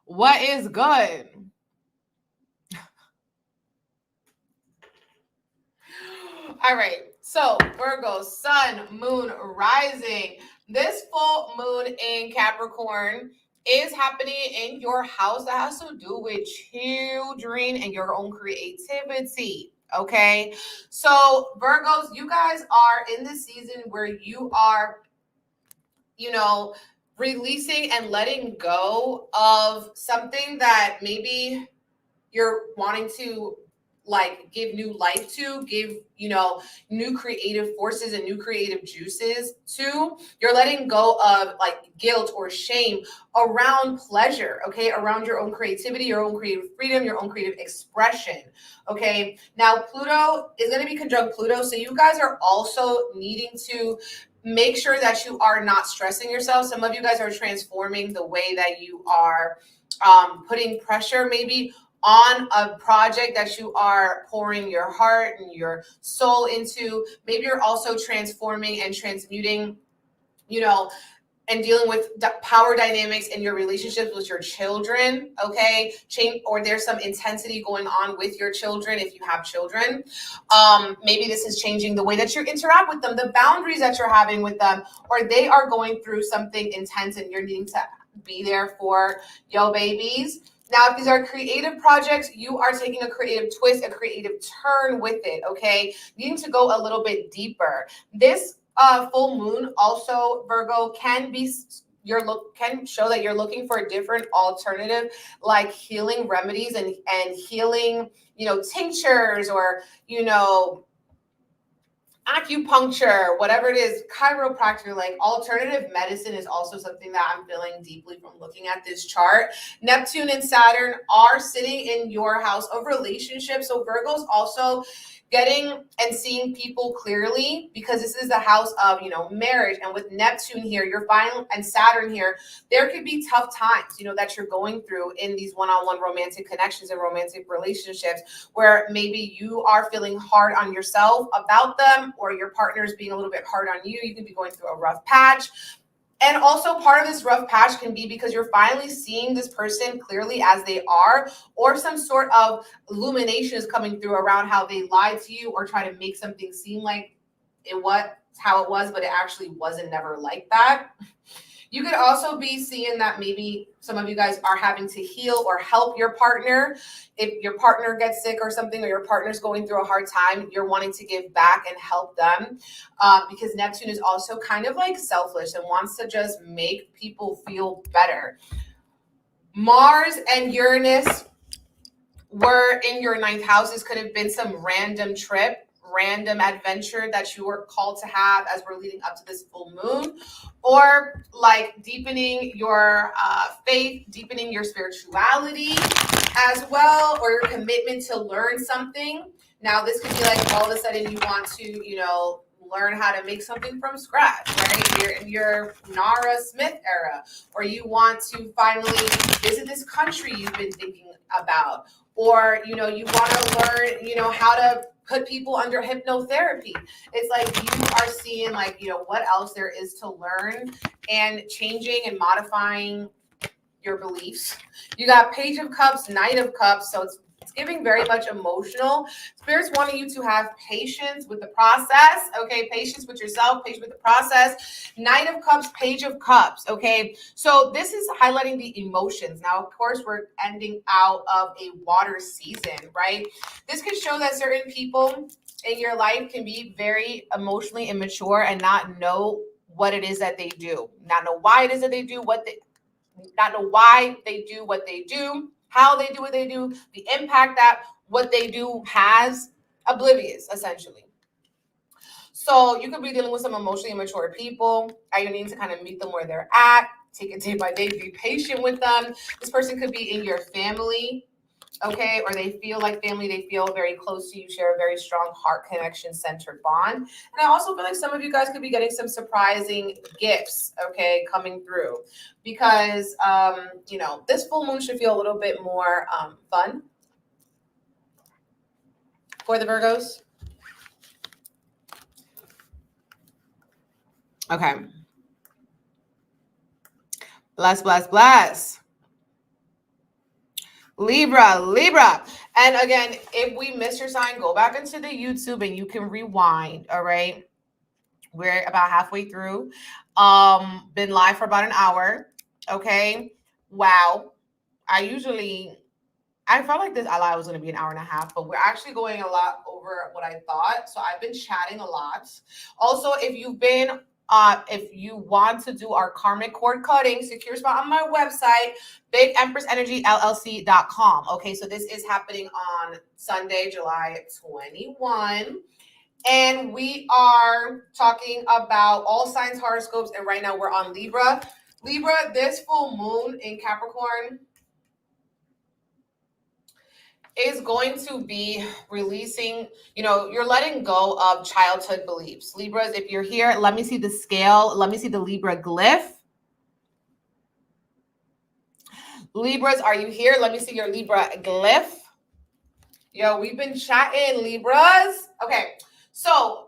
What is good? All right, so Virgo, sun, moon, rising. This full moon in Capricorn is happening in your house that has to do with children and your own creativity. Okay. So Virgos, you guys are in this season where you are, releasing and letting go of something that maybe you're wanting to like give new life to, give, new creative forces and new creative juices to. You're letting go of like guilt or shame around pleasure, okay? Around your own creativity, your own creative freedom, your own creative expression, okay? Now, Pluto is going to be conjunct Pluto. So you guys are also needing to make sure that you are not stressing yourself. Some of you guys are transforming the way that you are putting pressure maybe on a project that you are pouring your heart and your soul into. Maybe you're also transforming and transmuting, and dealing with power dynamics in your relationships with your children, okay? Or there's some intensity going on with your children if you have children. Maybe this is changing the way that you interact with them, the boundaries that you're having with them, or they are going through something intense and you're needing to be there for yo babies. Now, if these are creative projects, you are taking a creative twist, a creative turn with it, okay? Needing to go a little bit deeper. This full moon also, Virgo, can show that you're looking for a different alternative, like healing remedies and healing, tinctures or, acupuncture, whatever it is, chiropractor, like alternative medicine is also something that I'm feeling deeply from looking at this chart. Neptune and Saturn are sitting in your house of relationships. So Virgo's also getting and seeing people clearly because this is the house of, marriage. And with Neptune here, and Saturn here, there could be tough times, that you're going through in these one-on-one romantic connections and romantic relationships where maybe you are feeling hard on yourself about them or your partner is being a little bit hard on you. You could be going through a rough patch. And also part of this rough patch can be because you're finally seeing this person clearly as they are, or some sort of illumination is coming through around how they lied to you or try to make something seem like it was how it was, but it actually wasn't never like that. You could also be seeing that maybe some of you guys are having to heal or help your partner. If your partner gets sick or something, or your partner's going through a hard time, you're wanting to give back and help them because Neptune is also kind of like selfish and wants to just make people feel better. Mars and Uranus were in your ninth house. This could have been some random trip, random adventure that you were called to have as we're leading up to this full moon, or like deepening your faith, deepening your spirituality as well, or your commitment to learn something. Now, this could be like all of a sudden you want to, learn how to make something from scratch, right? You're in your Nara Smith era, or you want to finally visit this country you've been thinking about, or, you want to learn, how to put people under hypnotherapy. It's like you are seeing like, what else there is to learn and changing and modifying your beliefs. You got Page of Cups, Knight of Cups. So it's giving very much emotional. Spirit's wanting you to have patience with the process. Okay. Patience with yourself, patience with the process. Knight of Cups, Page of Cups. Okay. So this is highlighting the emotions. Now, of course, we're ending out of a water season, right? This could show that certain people in your life can be very emotionally immature and not know what it is that they do, not know why it is that they do not know why they do what they do, how they do what they do, the impact that what they do has, oblivious, essentially. So you could be dealing with some emotionally immature people, and you need to kind of meet them where they're at, take it day by day, be patient with them. This person could be in your family, okay, or they feel like family, they feel very close to you, share a very strong heart connection centered bond. And I also feel like some of you guys could be getting some surprising gifts, okay, coming through because, this full moon should feel a little bit more fun for the Virgos. Okay. Bless. Libra. And again, if we missed your sign, go back into the YouTube and you can rewind. All right. We're about halfway through. Been live for about an hour. Okay. Wow. I I felt like this live was going to be an hour and a half, but we're actually going a lot over what I thought. So I've been chatting a lot. Also, if you want to do our karmic cord cutting, secure spot on my website, BigEmpressEnergyLLC.com. Okay, so this is happening on Sunday, July 21. And we are talking about all signs horoscopes. And right now we're on Libra. Libra, this full moon in Capricorn is going to be releasing, you're letting go of childhood beliefs. Libras, if you're here, let me see the scale. Let me see the Libra glyph. Libras, are you here? Let me see your Libra glyph. Yo, we've been chatting, Libras. Okay, so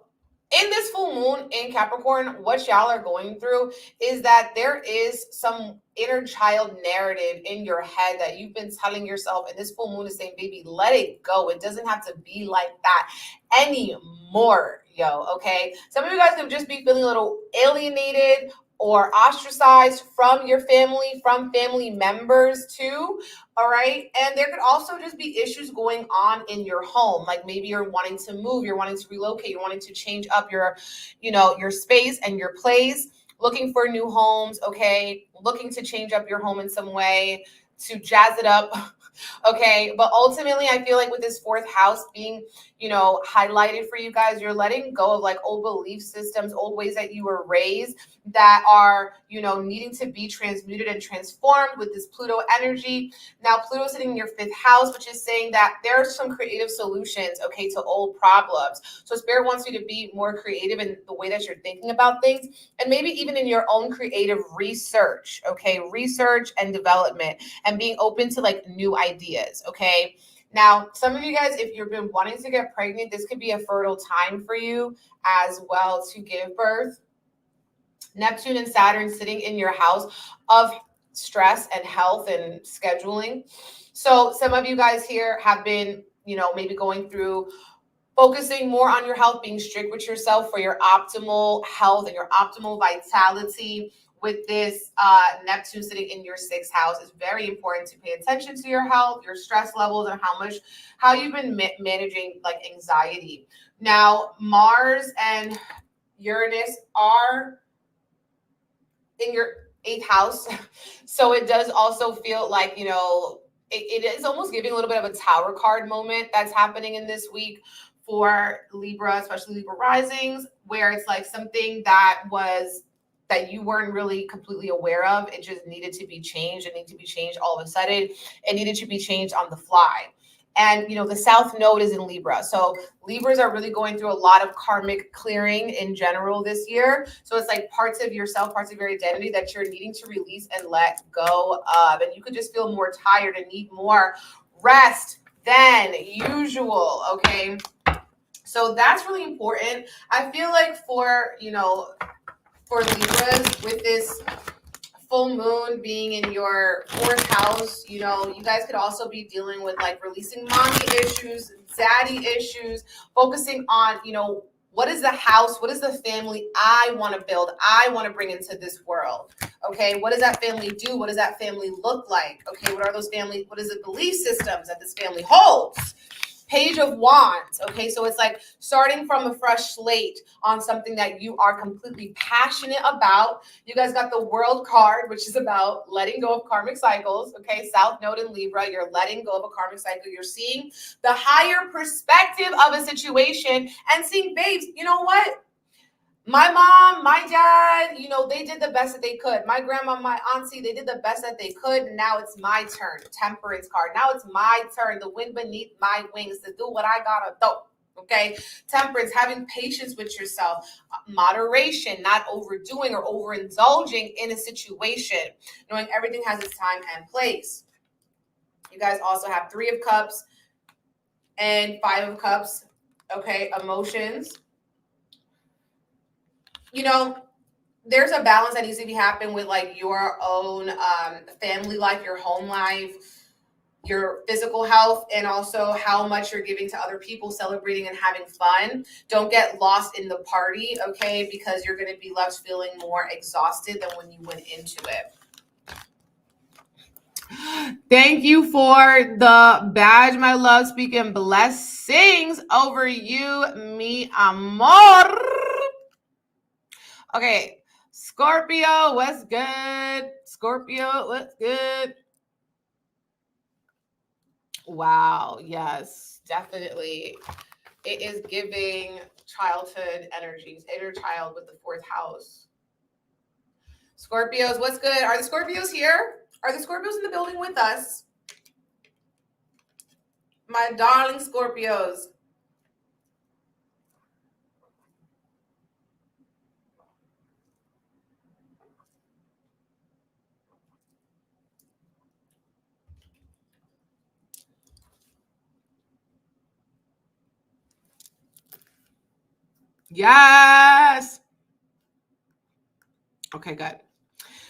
in this full moon in Capricorn, what y'all are going through is that there is some inner child narrative in your head that you've been telling yourself, and this full moon is saying, baby, let it go. It doesn't have to be like that anymore, yo, okay? Some of you guys could just be feeling a little alienated or ostracized from your family, from family members too, all right? And there could also just be issues going on in your home. Like maybe you're wanting to move, you're wanting to relocate, you're wanting to change up your space and your place, looking for new homes, okay? Looking to change up your home in some way, to jazz it up, okay? But ultimately, I feel like with this fourth house being, highlighted for you guys, you're letting go of like old belief systems, old ways that you were raised that are, needing to be transmuted and transformed with this Pluto energy. Now, Pluto sitting in your fifth house, which is saying that there are some creative solutions, okay, to old problems. So Spirit wants you to be more creative in the way that you're thinking about things, and maybe even in your own creative research, okay, research and development, and being open to like new ideas, okay? Now, some of you guys, if you've been wanting to get pregnant, this could be a fertile time for you as well to give birth. Neptune and Saturn sitting in your house of stress and health and scheduling. So some of you guys here have been, maybe going through focusing more on your health, being strict with yourself for your optimal health and your optimal vitality. With this Neptune sitting in your sixth house, it's very important to pay attention to your health, your stress levels, and how you've been managing like anxiety. Now, Mars and Uranus are in your eighth house. So it does also feel like, it is almost giving a little bit of a Tower card moment that's happening in this week for Libra, especially Libra risings, where it's like something that you weren't really completely aware of. It just needed to be changed. It needed to be changed all of a sudden. It needed to be changed on the fly. And, the South Node is in Libra. So Libras are really going through a lot of karmic clearing in general this year. So it's like parts of yourself, parts of your identity that you're needing to release and let go of. And you could just feel more tired and need more rest than usual, okay? So that's really important. I feel like for Libras, with this full moon being in your fourth house, you guys could also be dealing with like releasing mommy issues, daddy issues, focusing on, what is the house? What is the family I want to build? I want to bring into this world. Okay. What does that family do? What does that family look like? Okay. What is the belief systems that this family holds? Page of Wands, okay? So it's like starting from a fresh slate on something that you are completely passionate about. You guys got the World card, which is about letting go of karmic cycles, okay? South Node in Libra, you're letting go of a karmic cycle. You're seeing the higher perspective of a situation and seeing, babes, you know what? My mom, my dad, they did the best that they could. My grandma, my auntie, they did the best that they could. And now it's my turn. Temperance card. Now it's my turn. The wind beneath my wings to do what I gotta do. Okay. Temperance, having patience with yourself, moderation, not overdoing or overindulging in a situation, knowing everything has its time and place. You guys also have 3 of Cups and 5 of Cups. Okay. Emotions. There's a balance that needs to be happening with like your own family life, your home life, your physical health, and also how much you're giving to other people, celebrating and having fun. Don't get lost in the party, okay? Because you're going to be left feeling more exhausted than when you went into it. Thank you for the badge, my love. Speaking blessings over you, mi amor. Okay, Scorpio, what's good? Scorpio, what's good? Wow, yes, definitely. It is giving childhood energies, inner child with the fourth house. Scorpios, what's good? Are the Scorpios here? Are the Scorpios in the building with us? My darling Scorpios. Yes. Okay, good.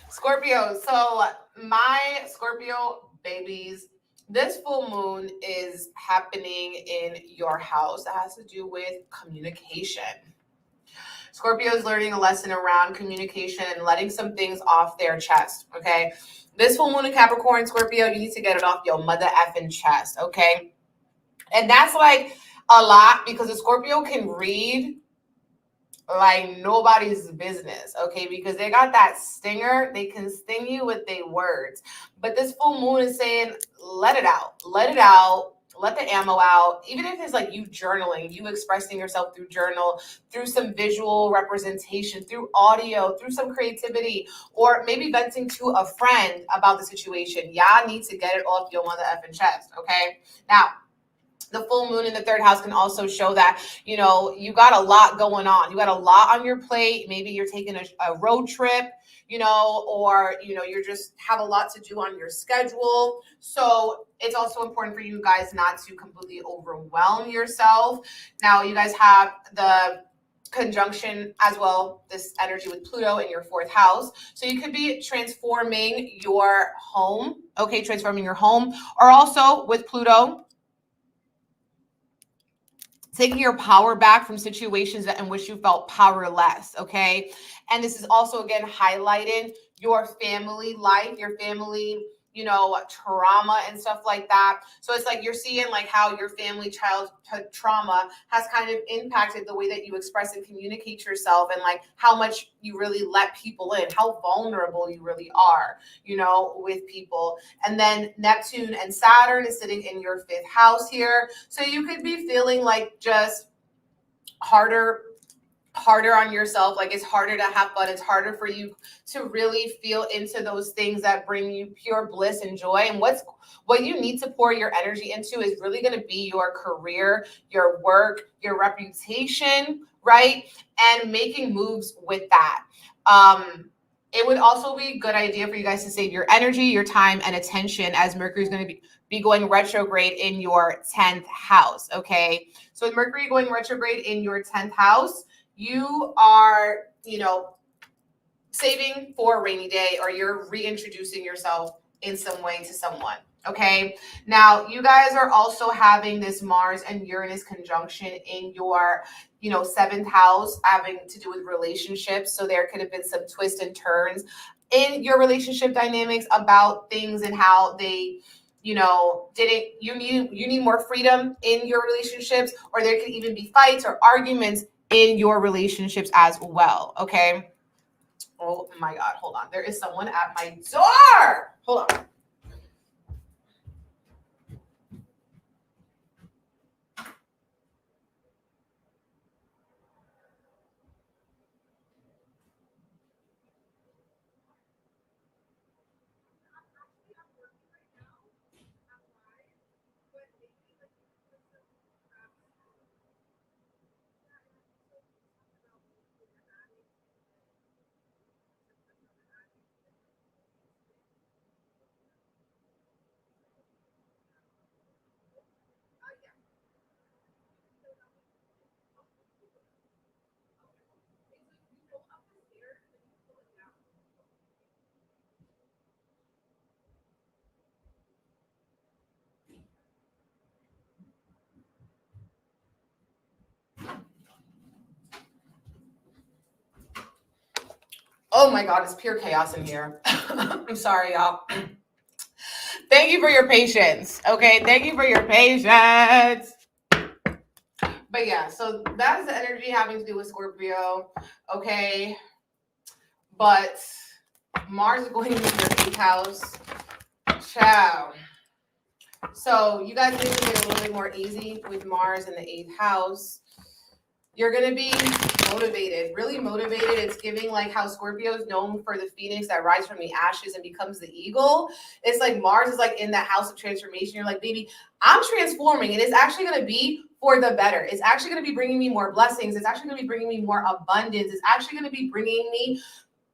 Scorpio. So my Scorpio babies, this full moon is happening in your house. That has to do with communication. Scorpio is learning a lesson around communication and letting some things off their chest, okay? This full moon in Capricorn, Scorpio, you need to get it off your mother effing chest, okay? And that's like a lot because a Scorpio can read like nobody's business, okay? Because they got that stinger. They can sting you with their words. But this full moon is saying, let it out. Let it out. Let the ammo out. Even if it's like you journaling, you expressing yourself through journal, through some visual representation, through audio, through some creativity, or maybe venting to a friend about the situation. Y'all need to get it off your mother effing chest, okay? Now, the full moon in the third house can also show that, you know, you got a lot going on. You got a lot on your plate. Maybe you're taking a road trip, you know, or, you know, you're just have a lot to do on your schedule. So it's also important for you guys not to completely overwhelm yourself. Now, you guys have the conjunction as well, this energy with Pluto in your fourth house. So you could be transforming your home, okay, transforming your home, or also with Pluto, taking your power back from situations in which you felt powerless, okay? And this is also, again, highlighting your family life, your family, you know, trauma and stuff like that. So it's like you're seeing like how your family childhood trauma has kind of impacted the way that you express and communicate yourself, and like how much you really let people in, how vulnerable you really are, you know, with people. And then Neptune and Saturn is sitting in your fifth house here. So you could be feeling like just harder on yourself. Like it's harder to have fun. It's harder for you to really feel into those things that bring you pure bliss and joy. And what you need to pour your energy into is really going to be your career, your work, your reputation, right? And making moves with that. It would also be a good idea for you guys to save your energy, your time, and attention, as Mercury is going to be going retrograde in your 10th house, okay? So with Mercury going retrograde in your 10th house, you are, you know, saving for a rainy day, or you're reintroducing yourself in some way to someone, okay? Now, you guys are also having this Mars and Uranus conjunction in your, you know, 7th house, having to do with relationships. So there could have been some twists and turns in your relationship dynamics about things and how they, you know, you need more freedom in your relationships, or there could even be fights or arguments in your relationships as well, okay? Oh my God, hold on. There is someone at my door. Hold on. Oh my God, it's pure chaos in here. I'm sorry, y'all. Thank you for your patience. Okay, thank you for your patience. But yeah, so that's the energy having to do with Scorpio. Okay, but Mars is going into your 8th house. Ciao. So you guys need to get a little bit more easy with Mars in the 8th house. You're going to be motivated, really motivated. It's giving like how Scorpio is known for the phoenix that rises from the ashes and becomes the eagle. It's like Mars is like in that house of transformation. You're like, baby, I'm transforming, and it's actually going to be for the better. It's actually going to be bringing me more blessings. It's actually going to be bringing me more abundance. It's actually going to be bringing me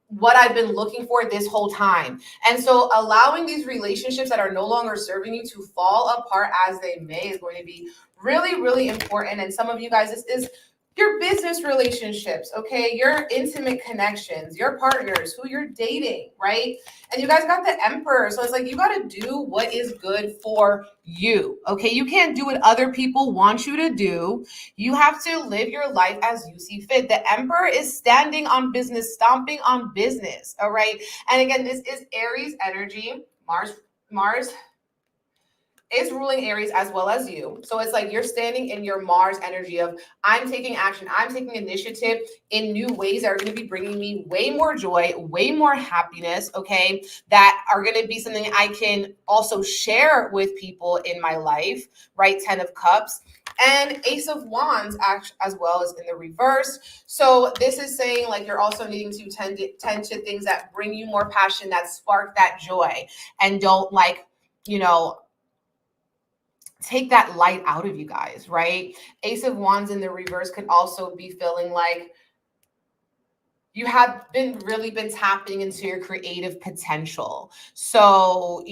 what I've been looking for this whole time. And so allowing these relationships that are no longer serving you to fall apart as they may is going to be really, really important. And some of you guys, this is your business relationships, okay? Your intimate connections, your partners, who you're dating, right? And you guys got the Emperor. So it's like, you got to do what is good for you, okay? You can't do what other people want you to do. You have to live your life as you see fit. The Emperor is standing on business, stomping on business, all right? And again, this is Aries energy. Mars is ruling Aries as well as you. So it's like you're standing in your Mars energy of I'm taking action, I'm taking initiative in new ways that are going to be bringing me way more joy, way more happiness, okay, that are going to be something I can also share with people in my life, right? 10 of Cups. And Ace of Wands as well as in the reverse. So this is saying like you're also needing to tend to things that bring you more passion, that spark that joy, and don't like, take that light out of you guys, right? Ace of Wands in the reverse could also be feeling like you have really been tapping into your creative potential. So,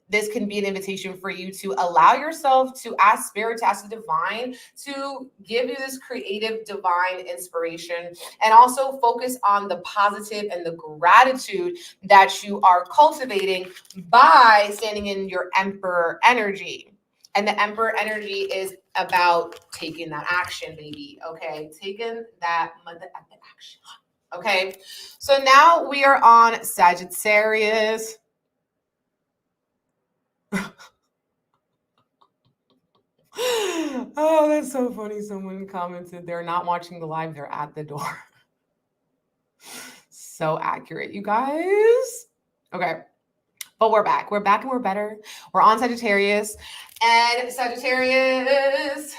this can be an invitation for you to allow yourself to ask spirit, to ask the divine to give you this creative divine inspiration, and also focus on the positive and the gratitude that you are cultivating by standing in your Emperor energy. And the Emperor energy is about taking that action, baby. Okay, taking that action. Okay, so now we are on Sagittarius. Oh, that's so funny. Someone commented they're not watching the live, they're at the door. So accurate, you guys. Okay. But we're back. We're back and we're better. We're on Sagittarius. And Sagittarius,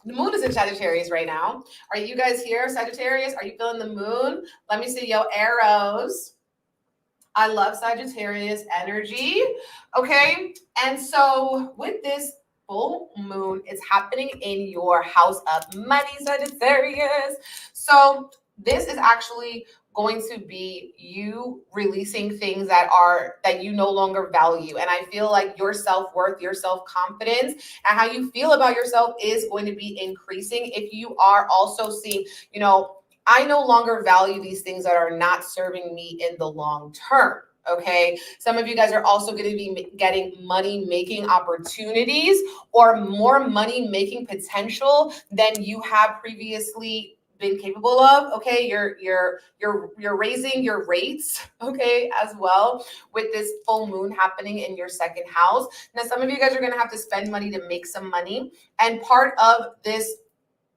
the moon is in Sagittarius right now. Are you guys here, Sagittarius? Are you feeling the moon? Let me see your arrows. I love Sagittarius energy. Okay. And so with this full moon, it's happening in your house of money, Sagittarius. So this is actually going to be you releasing things that you no longer value. And I feel like your self-worth, your self-confidence, and how you feel about yourself is going to be increasing if you are also seeing, I no longer value these things that are not serving me in the long term. Okay. Some of you guys are also going to be getting money-making opportunities or more money-making potential than you have previously been capable of. Okay, you're raising your rates, okay, as well, with this full moon happening in your 2nd house. Now, some of you guys are going to have to spend money to make some money, and part of this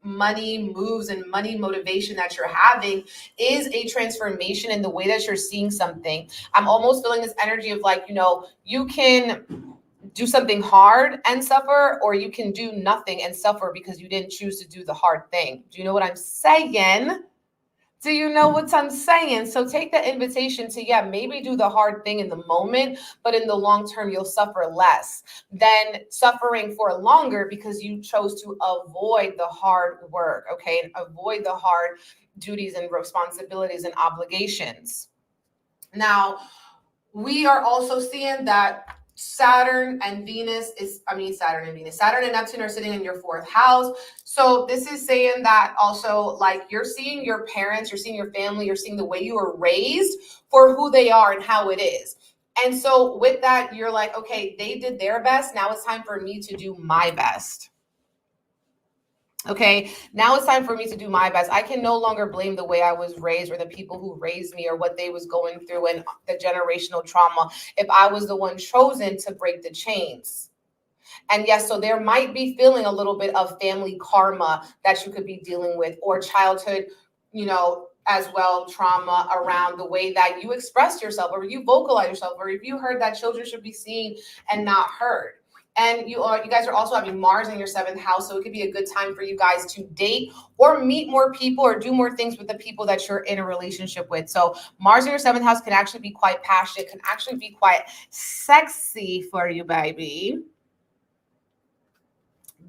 money moves and money motivation that you're having is a transformation in the way that you're seeing something. I'm almost feeling this energy of like, you can do something hard and suffer, or you can do nothing and suffer because you didn't choose to do the hard thing. Do you know what I'm saying? Do you know what I'm saying? So take the invitation to, maybe do the hard thing in the moment, but in the long term, you'll suffer less than suffering for longer because you chose to avoid the hard work, okay? And avoid the hard duties and responsibilities and obligations. Now, we are also seeing that Saturn and Neptune are sitting in your 4th house. So this is saying that also, like, you're seeing your parents, you're seeing your family, you're seeing the way you were raised for who they are and how it is. And so with that, you're like, okay, they did their best. Now it's time for me to do my best. Okay, now it's time for me to do my best. I can no longer blame the way I was raised or the people who raised me or what they was going through and the generational trauma if I was the one chosen to break the chains. And yes, so there might be feeling a little bit of family karma that you could be dealing with, or childhood, as well, trauma around the way that you expressed yourself or you vocalize yourself, or if you heard that children should be seen and not heard. And you guys are also having Mars in your 7th house, so it could be a good time for you guys to date or meet more people or do more things with the people that you're in a relationship with. So Mars in your 7th house can actually be quite passionate, can actually be quite sexy for you, baby.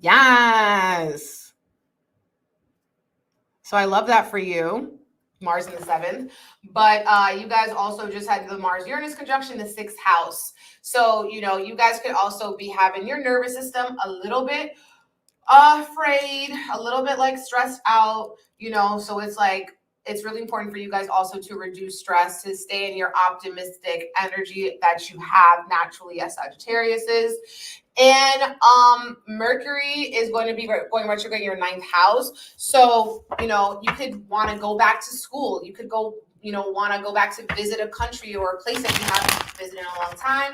Yes. So I love that for you. Mars in the 7th, but you guys also just had the Mars-Uranus conjunction in the 6th house. So, you guys could also be having your nervous system a little bit afraid, a little bit like stressed out, so it's like, it's really important for you guys also to reduce stress, to stay in your optimistic energy that you have naturally as Sagittarius is. And Mercury is going to be going retrograde in your 9th house. So, you could want to go back to school. You could go, want to go back to visit a country or a place that you haven't visited in a long time.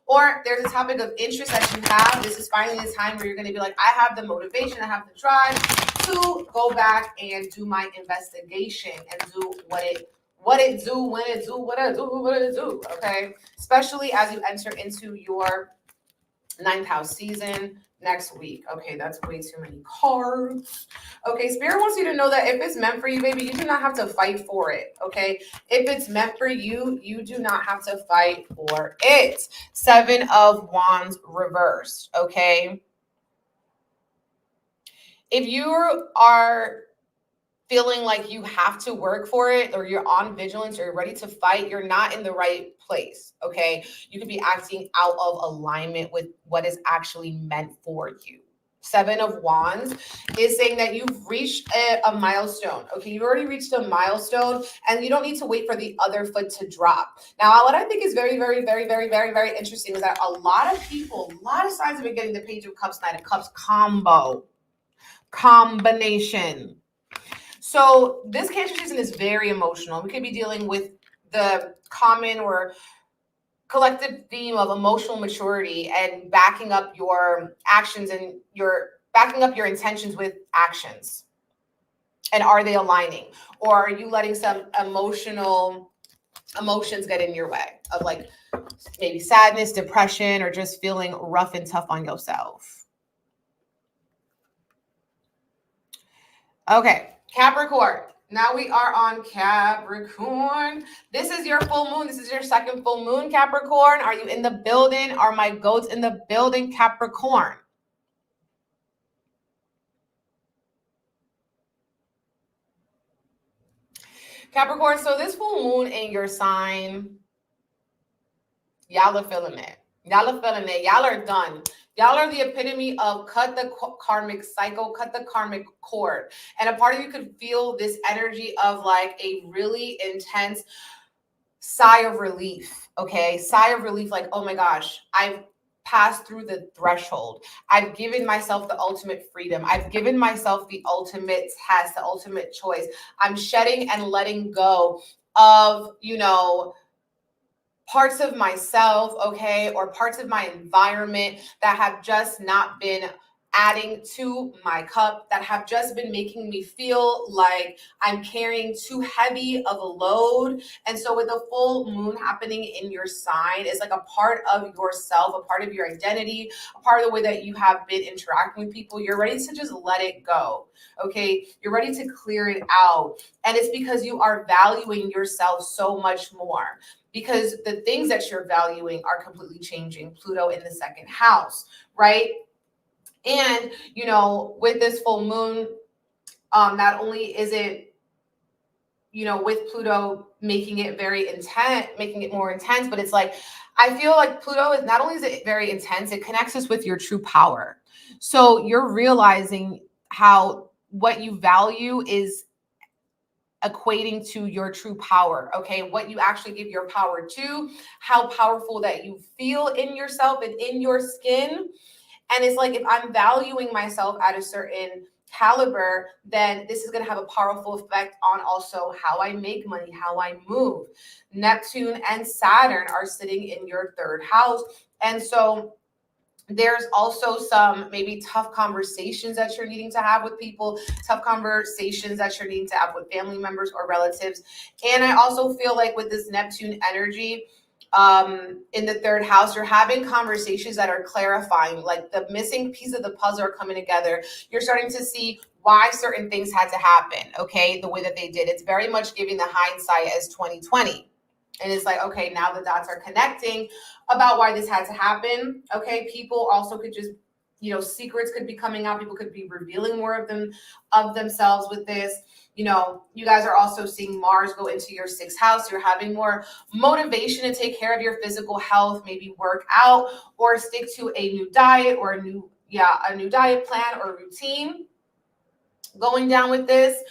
Or there's a topic of interest that you have. This is finally the time where you're going to be like, I have the motivation, I have the drive to go back and do my investigation and do what it do, when it do, what it do. Okay. Especially as you enter into your 9th house season next week. Okay, that's way too many cards. Okay, Spirit wants you to know that if it's meant for you, baby, you do not have to fight for it. Okay, if it's meant for you, you do not have to fight for it. 7 of Wands reversed. Okay, if you are feeling like you have to work for it, or you're on vigilance, or you're ready to fight, you're not in the right place. Okay, you could be acting out of alignment with what is actually meant for you. 7 of Wands is saying that you've reached a milestone. Okay, you've already reached a milestone, and you don't need to wait for the other foot to drop. Now, what I think is very, very, very, very, very, very interesting is that a lot of people, a lot of signs have been getting the Page of Cups, Knight of Cups combination. So this Cancer season is very emotional. We could be dealing with the common or collective theme of emotional maturity and backing up your actions and backing up your intentions with actions. And are they aligning? Or are you letting some emotions get in your way of like maybe sadness, depression, or just feeling rough and tough on yourself? Okay. Capricorn. Now we are on Capricorn. This is your full moon. This is your 2nd full moon, Capricorn. Are you in the building? Are my goats in the building, Capricorn? Capricorn, so this full moon in your sign, y'all are feeling it. Y'all are feeling it. Y'all are done. Y'all are the epitome of cut the karmic cycle, cut the karmic cord. And a part of you could feel this energy of like a really intense sigh of relief. Okay. Sigh of relief. Like, oh my gosh, I've passed through the threshold. I've given myself the ultimate freedom. I've given myself the ultimate test, the ultimate choice. I'm shedding and letting go of, parts of myself, okay, or parts of my environment that have just not been adding to my cup, that have just been making me feel like I'm carrying too heavy of a load. And so with the full moon happening in your sign, it's like a part of yourself, a part of your identity, a part of the way that you have been interacting with people. You're ready to just let it go. Okay, you're ready to clear it out. And it's because you are valuing yourself so much more, because the things that you're valuing are completely changing. Pluto in the 2nd house, right? And, with this full moon, not only is it, with Pluto making it very intense, making it more intense, but it's like, I feel like Pluto is not only is it very intense, it connects us with your true power. So you're realizing how what you value is equating to your true power. Okay, what you actually give your power to, how powerful that you feel in yourself and in your skin. And it's like, if I'm valuing myself at a certain caliber, then this is going to have a powerful effect on also how I make money, how I move. Neptune and Saturn are sitting in your third house. And so there's also some maybe tough conversations that you're needing to have with people, tough conversations that you're needing to have with family members or relatives. And I also feel like with this Neptune energy, in the third house, you're having conversations that are clarifying, like the missing piece of the puzzle are coming together. You're starting to see why certain things had to happen, okay, the way that they did. It's very much giving the hindsight as 2020. And it's like, okay, now the dots are connecting about why this had to happen. Okay, people also could just, you know, secrets could be coming out. People could be revealing more of themselves with this. You know, you guys are also seeing Mars go into your sixth house. You're having more motivation to take care of your physical health, maybe work out or stick to a new diet or a new diet plan or routine going down with this.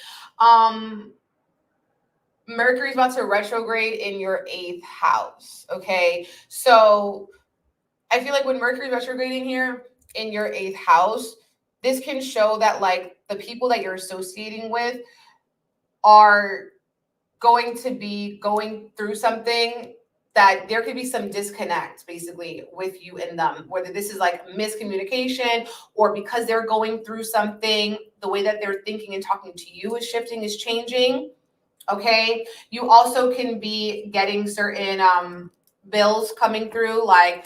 Mercury's about to retrograde in your 8th house. Okay, so I feel like when Mercury's retrograding here in your 8th house, this can show that like the people that you're associating with are going to be going through something that there could be some disconnect basically with you and them, whether this is like miscommunication or because they're going through something, the way that they're thinking and talking to you is shifting, is changing. Okay, you also can be getting certain bills coming through, like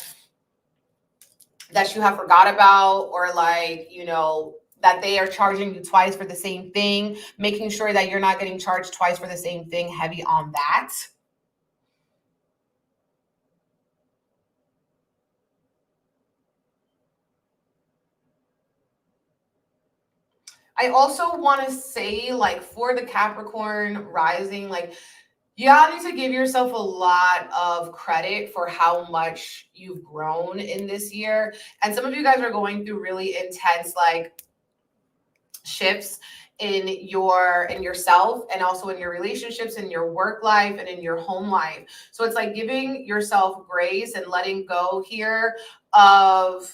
that you have forgot about, or like, you know, that they are charging you twice for the same thing, making sure that you're not getting charged twice for the same thing, heavy on that. I also want to say, like, for the Capricorn rising, like, y'all need to give yourself a lot of credit for how much you've grown in this year. And some of you guys are going through really intense, like, shifts in yourself and also in your relationships, in your work life and in your home life. So it's like giving yourself grace and letting go here of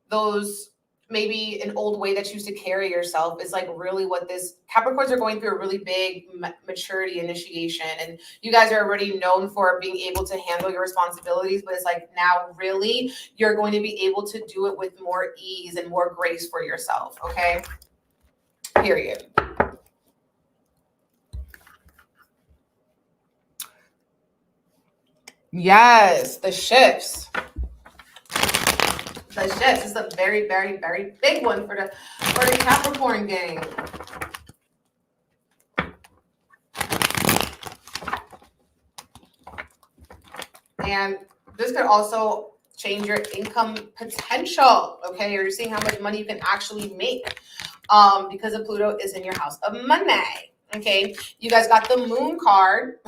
those, maybe an old way that you used to carry yourself, is like really what this Capricorns are going through, a really big maturity initiation. And you guys are already known for being able to handle your responsibilities, but it's like now really you're going to be able to do it with more ease and more grace for yourself. Okay. Period. Yes, the shifts. The shifts is a very, very, very big one for the Capricorn gang. And this could also change your income potential. Okay, you're seeing how much money you can actually make because of Pluto is in your house of money. Okay, you guys got the moon card.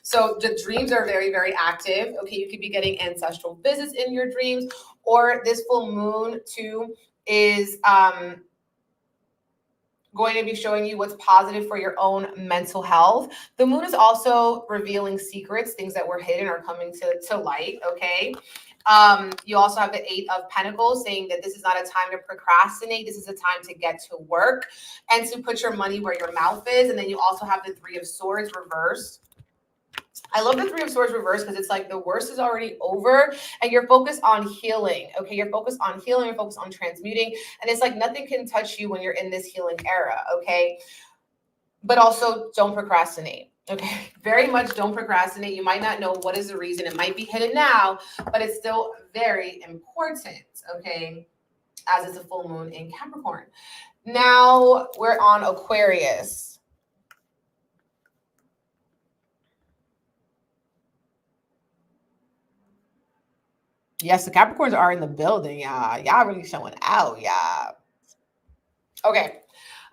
So the dreams are very, very active. Okay, you could be getting ancestral visits in your dreams, or this full moon too is going to be showing you what's positive for your own mental health. The moon is also revealing secrets, things that were hidden are coming to light. Okay. You also have the 8 of Pentacles saying that this is not a time to procrastinate. This is a time to get to work and to put your money where your mouth is. And then you also have the 3 of Swords reversed. I love the 3 of Swords reversed because it's like the worst is already over and you're focused on healing. Okay, you're focused on healing, you're focused on transmuting. And it's like nothing can touch you when you're in this healing era. Okay, but also don't procrastinate. Okay, very much don't procrastinate. You might not know what is the reason. It might be hidden now, but it's still very important. Okay, as it's a full moon in Capricorn. Now we're on Aquarius. Yes, the Capricorns are in the building, y'all. Y'all really showing out, y'all. Okay.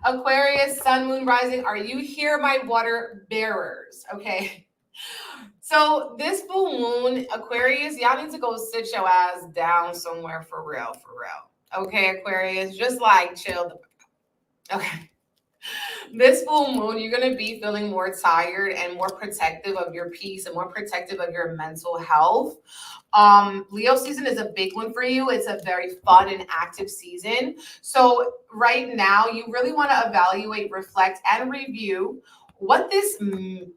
Aquarius, sun, moon, rising. Are you here, my water bearers? Okay. So this full moon, Aquarius, y'all need to go sit your ass down somewhere for real, for real. Okay, Aquarius, just like chill. Okay. This full moon, you're going to be feeling more tired and more protective of your peace and more protective of your mental health. Leo season is a big one for you. It's a very fun and active season. So right now, you really want to evaluate, reflect, and review what this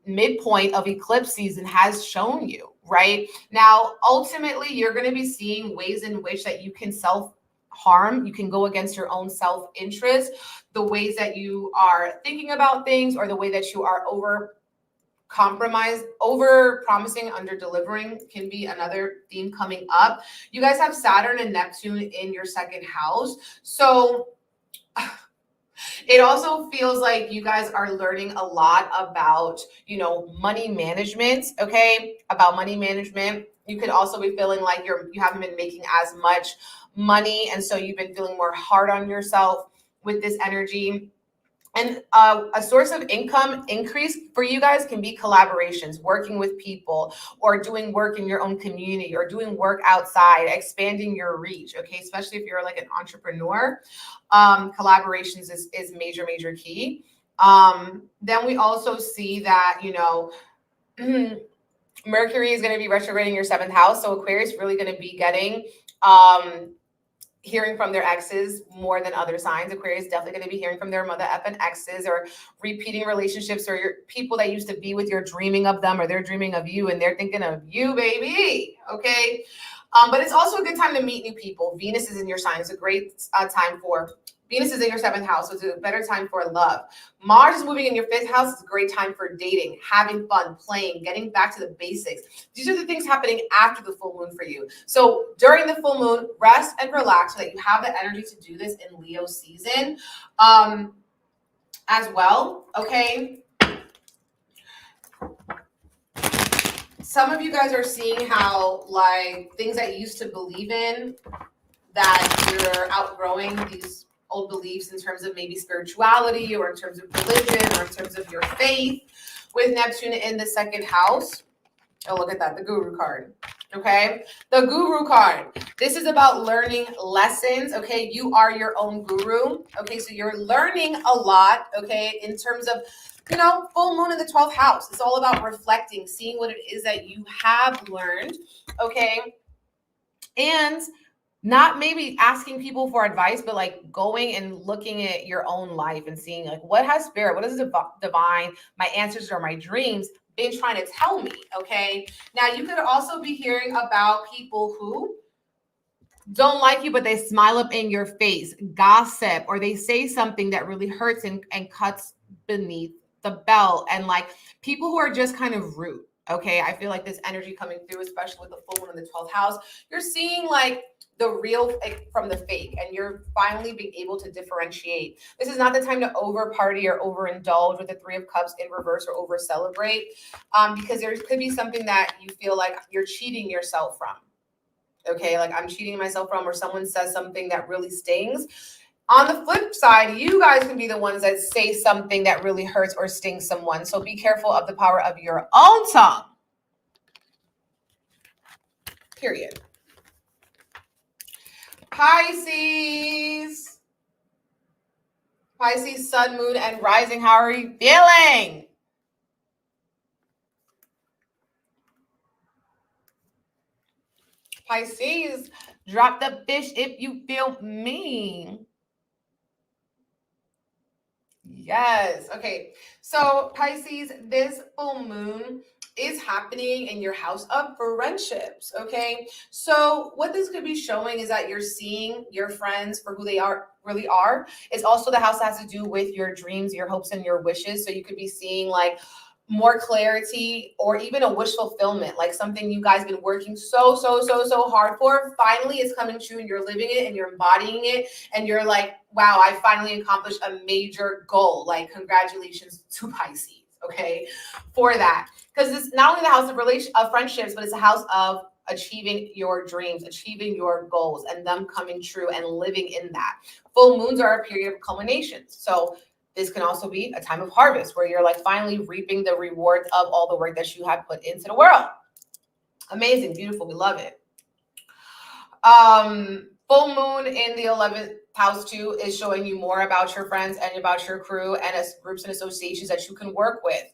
midpoint of eclipse season has shown you, right? Now, ultimately, you're going to be seeing ways in which that you can self-harm. You can go against your own self-interest, the ways that you are thinking about things, or the way that you are over promising, under delivering can be another theme coming up. You guys have Saturn and Neptune in your second house. So it also feels like you guys are learning a lot about, money management, okay? About money management. You could also be feeling like you haven't been making as much money, and so you've been feeling more hard on yourself with this energy. And a source of income increase for you guys can be collaborations, working with people, or doing work in your own community, or doing work outside, expanding your reach, okay? Especially if you're like an entrepreneur, collaborations is major, major key. Then we also see that, Mercury is going to be retrograding your seventh house. So Aquarius really going to be getting hearing from their exes more than other signs. Aquarius definitely going to be hearing from their mother effing exes, or repeating relationships, or your people that used to be with, you're dreaming of them, or they're dreaming of you and they're thinking of you, baby. Okay. But it's also a good time to meet new people. Venus is in your sign. It's a great time for Venus is in your seventh house, so it's a better time for love. Mars is moving in your fifth house. It's a great time for dating, having fun, playing, getting back to the basics. These are the things happening after the full moon for you. So during the full moon, rest and relax so that you have the energy to do this in Leo season as well, okay? Some of you guys are seeing how, like, things that you used to believe in, that you're outgrowing these old beliefs in terms of maybe spirituality, or in terms of religion, or in terms of your faith, with Neptune in the second house. Oh, look at that, the Guru card. Okay, the Guru card. This is about learning lessons. Okay, you are your own guru. Okay, so you're learning a lot. Okay, in terms of, full moon in the 12th house. It's all about reflecting, seeing what it is that you have learned. Okay, and not maybe asking people for advice, but like going and looking at your own life and seeing, like, what has spirit, what is divine, my ancestors or my dreams been trying to tell me, okay? Now, you could also be hearing about people who don't like you, but they smile up in your face, gossip, or they say something that really hurts and cuts beneath the belt, and like people who are just kind of rude, okay? I feel like this energy coming through, especially with the full moon in the 12th house, you're seeing like the real from the fake, and you're finally being able to differentiate. This is not the time to over party or overindulge with the Three of Cups in reverse, or over celebrate, because there could be something that you feel like you're cheating yourself from. Okay, like I'm cheating myself from, or someone says something that really stings. On the flip side, you guys can be the ones that say something that really hurts or stings someone. So be careful of the power of your own tongue. Period. Pisces. Pisces, sun, moon, and rising. How are you feeling? Pisces, drop the fish if you feel me. Yes. Okay. So Pisces, this full moon is happening in your house of friendships. Okay. So what this could be showing is that you're seeing your friends for who they really are. It's also the house that has to do with your dreams, your hopes, and your wishes. So you could be seeing like more clarity, or even a wish fulfillment, like something you guys been working so hard for. Finally, it's coming true, and you're living it, and you're embodying it, and you're like, wow, I finally accomplished a major goal. Like, congratulations to Pisces, okay, for that. Because it's not only the house of friendships, but it's a house of achieving your dreams, achieving your goals, and them coming true, and living in that. Full moons are a period of culminations. So this can also be a time of harvest, where you're like finally reaping the rewards of all the work that you have put into the world. Amazing, beautiful, we love it. Full moon in the 11th House 2 is showing you more about your friends and about your crew and groups and associations that you can work with.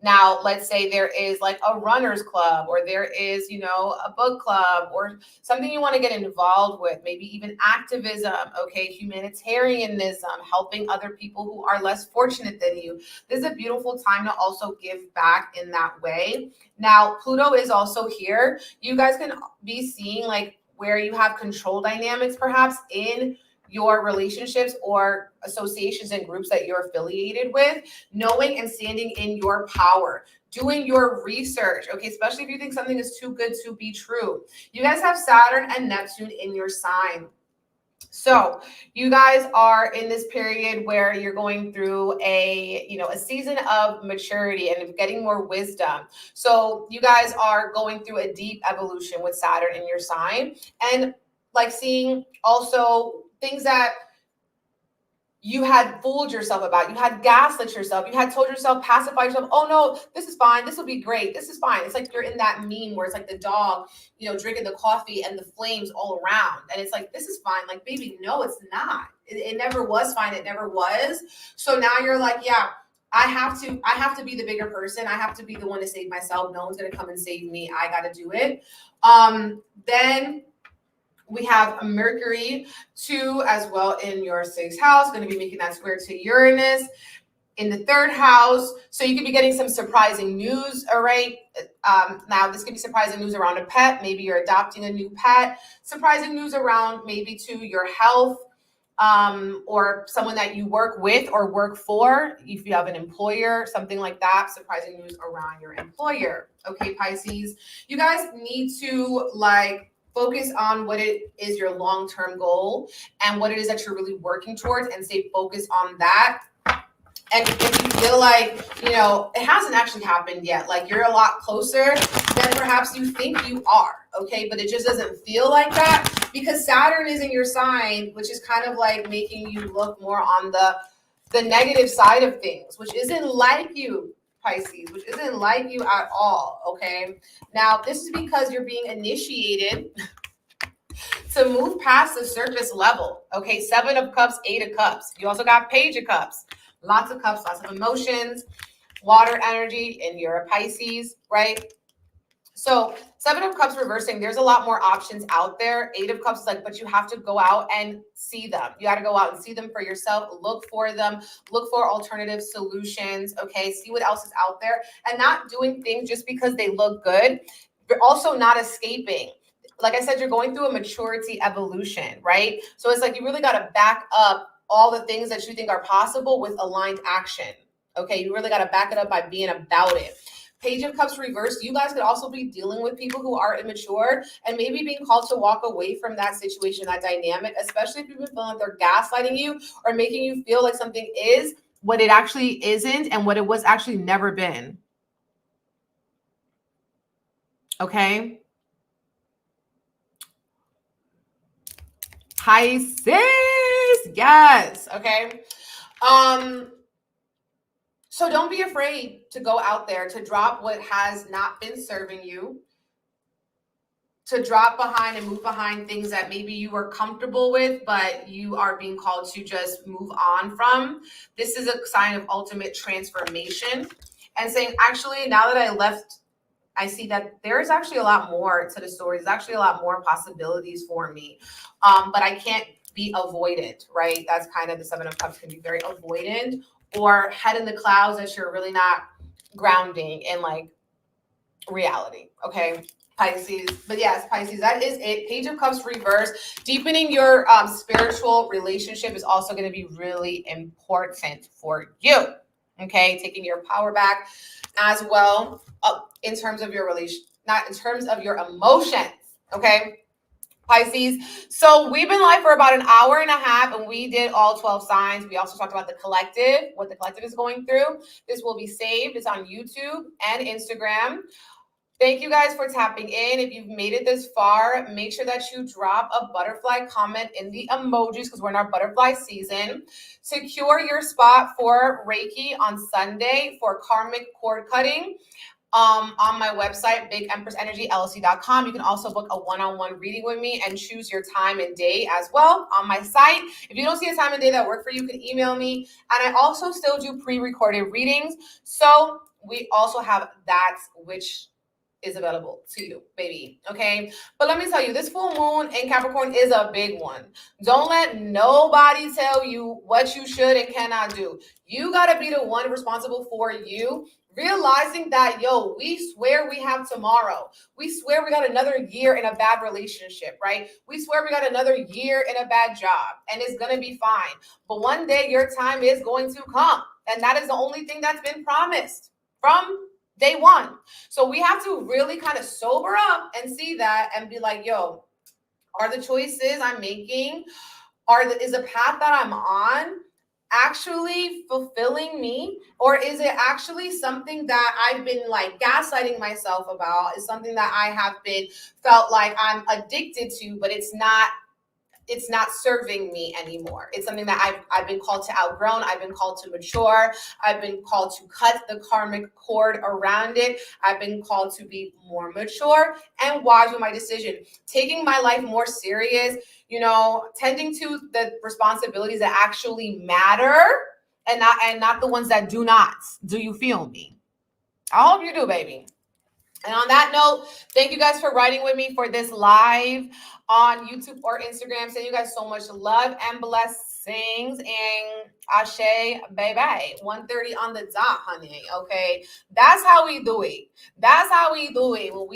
Now, let's say there is like a runners club, or there is, you know, a book club, or something you want to get involved with, maybe even activism, okay, humanitarianism, helping other people who are less fortunate than you. This is a beautiful time to also give back in that way. Now, Pluto is also here. You guys can be seeing like where you have control dynamics perhaps in your relationships or associations and groups that you're affiliated with, knowing and standing in your power, doing your research, okay, especially if you think something is too good to be true. You guys have Saturn and Neptune in your sign. So you guys are in this period where you're going through a season of maturity and getting more wisdom. So you guys are going through a deep evolution with Saturn in your sign, and like seeing also things that you had fooled yourself about, you had gaslit yourself, you had told yourself, pacify yourself, oh no, this is fine, this will be great, this is fine. It's like you're in that meme where it's like the dog, you know, drinking the coffee and the flames all around, and it's like, this is fine. Like, baby, no, it's not. It never was fine. It never was. So now you're like, yeah, I have to be the bigger person. I have to be the one to save myself. No one's gonna come and save me. I gotta do it. Then we have a Mercury 2 as well in your 6th house, going to be making that square to Uranus in the 3rd house. So you could be getting some surprising news, all right? Now, this could be surprising news around a pet. Maybe you're adopting a new pet. Surprising news around maybe to your health, or someone that you work with or work for. If you have an employer, something like that. Surprising news around your employer. Okay, Pisces, you guys need to focus on what it is your long-term goal and what it is that you're really working towards, and stay focused on that. And if you feel like, you know, it hasn't actually happened yet, like you're a lot closer than perhaps you think you are, okay? But it just doesn't feel like that because Saturn is in your sign, which is kind of like making you look more on the negative side of things, which isn't like you, Pisces, which isn't like you at all, okay? Now, this is because you're being initiated to move past the surface level, okay? 7 of Cups, 8 of Cups. You also got Page of Cups. Lots of cups, lots of emotions, water energy, and you're a Pisces, right? So 7 of Cups reversing, there's a lot more options out there. 8 of Cups is like, but you have to go out and see them. You got to go out and see them for yourself. Look for them. Look for alternative solutions, okay? See what else is out there. And not doing things just because they look good. You're also not escaping. Like I said, you're going through a maturity evolution, right? So it's like you really got to back up all the things that you think are possible with aligned action. Okay, you really got to back it up by being about it. Page of Cups reversed. You guys could also be dealing with people who are immature and maybe being called to walk away from that situation, that dynamic, especially if you've been feeling like they're gaslighting you or making you feel like something is what it actually isn't and what it was actually never been. Okay. Pisces, yes, okay. So don't be afraid to go out there, to drop what has not been serving you, to drop behind and move behind things that maybe you were comfortable with, but you are being called to just move on from. This is a sign of ultimate transformation and saying, actually, now that I left, I see that there's actually a lot more to the story. There's actually a lot more possibilities for me, but I can't be avoidant, right? That's kind of the 7 of Cups can be very avoidant or head in the clouds that you're really not grounding in like reality, okay? Pisces, but yes, Pisces, that is it. Page of Cups reverse. Deepening your spiritual relationship is also going to be really important for you, okay? Taking your power back as well in terms of your relation, not in terms of your emotions, okay? Pisces. So we've been live for about an hour and a half and we did all 12 signs. We also talked about the collective, what the collective is going through. This will be saved. It's on YouTube and Instagram. Thank you guys for tapping in. If you've made it this far, make sure that you drop a butterfly comment in the emojis because we're in our butterfly season. Secure your spot for Reiki on Sunday for karmic cord cutting. on my website, BigEmpressEnergyLLC.com. You can also book a one-on-one reading with me and choose your time and day as well on my site. If you don't see a time and day that work for you, you can email me. And I also still do pre-recorded readings. So we also have that, which is available to you, baby. Okay. But let me tell you, this full moon in Capricorn is a big one. Don't let nobody tell you what you should and cannot do. You got to be the one responsible for you. Realizing that, yo, we swear we have tomorrow. We swear we got another year in a bad relationship, right? We swear we got another year in a bad job, and it's going to be fine. But one day your time is going to come. And that is the only thing that's been promised from day one. So we have to really kind of sober up and see that and be like, yo, are the choices I'm making, is the path that I'm on actually fulfilling me, or is it actually something that I've been like gaslighting myself about? Is something that I have been felt like I'm addicted to, but it's not serving me anymore. It's something that I've been called to outgrow. I've been called to mature. I've been called to cut the karmic cord around it. I've been called to be more mature and wise with my decision, taking my life more serious, tending to the responsibilities that actually matter and not the ones that do not. Do you feel me? I hope you do, baby. And on that note, thank you guys for riding with me for this live on YouTube or Instagram. Send you guys so much love and blessings, and Ashe, baby. 1:30 on the dot, honey. Okay, that's how we do it. That's how we do it. When we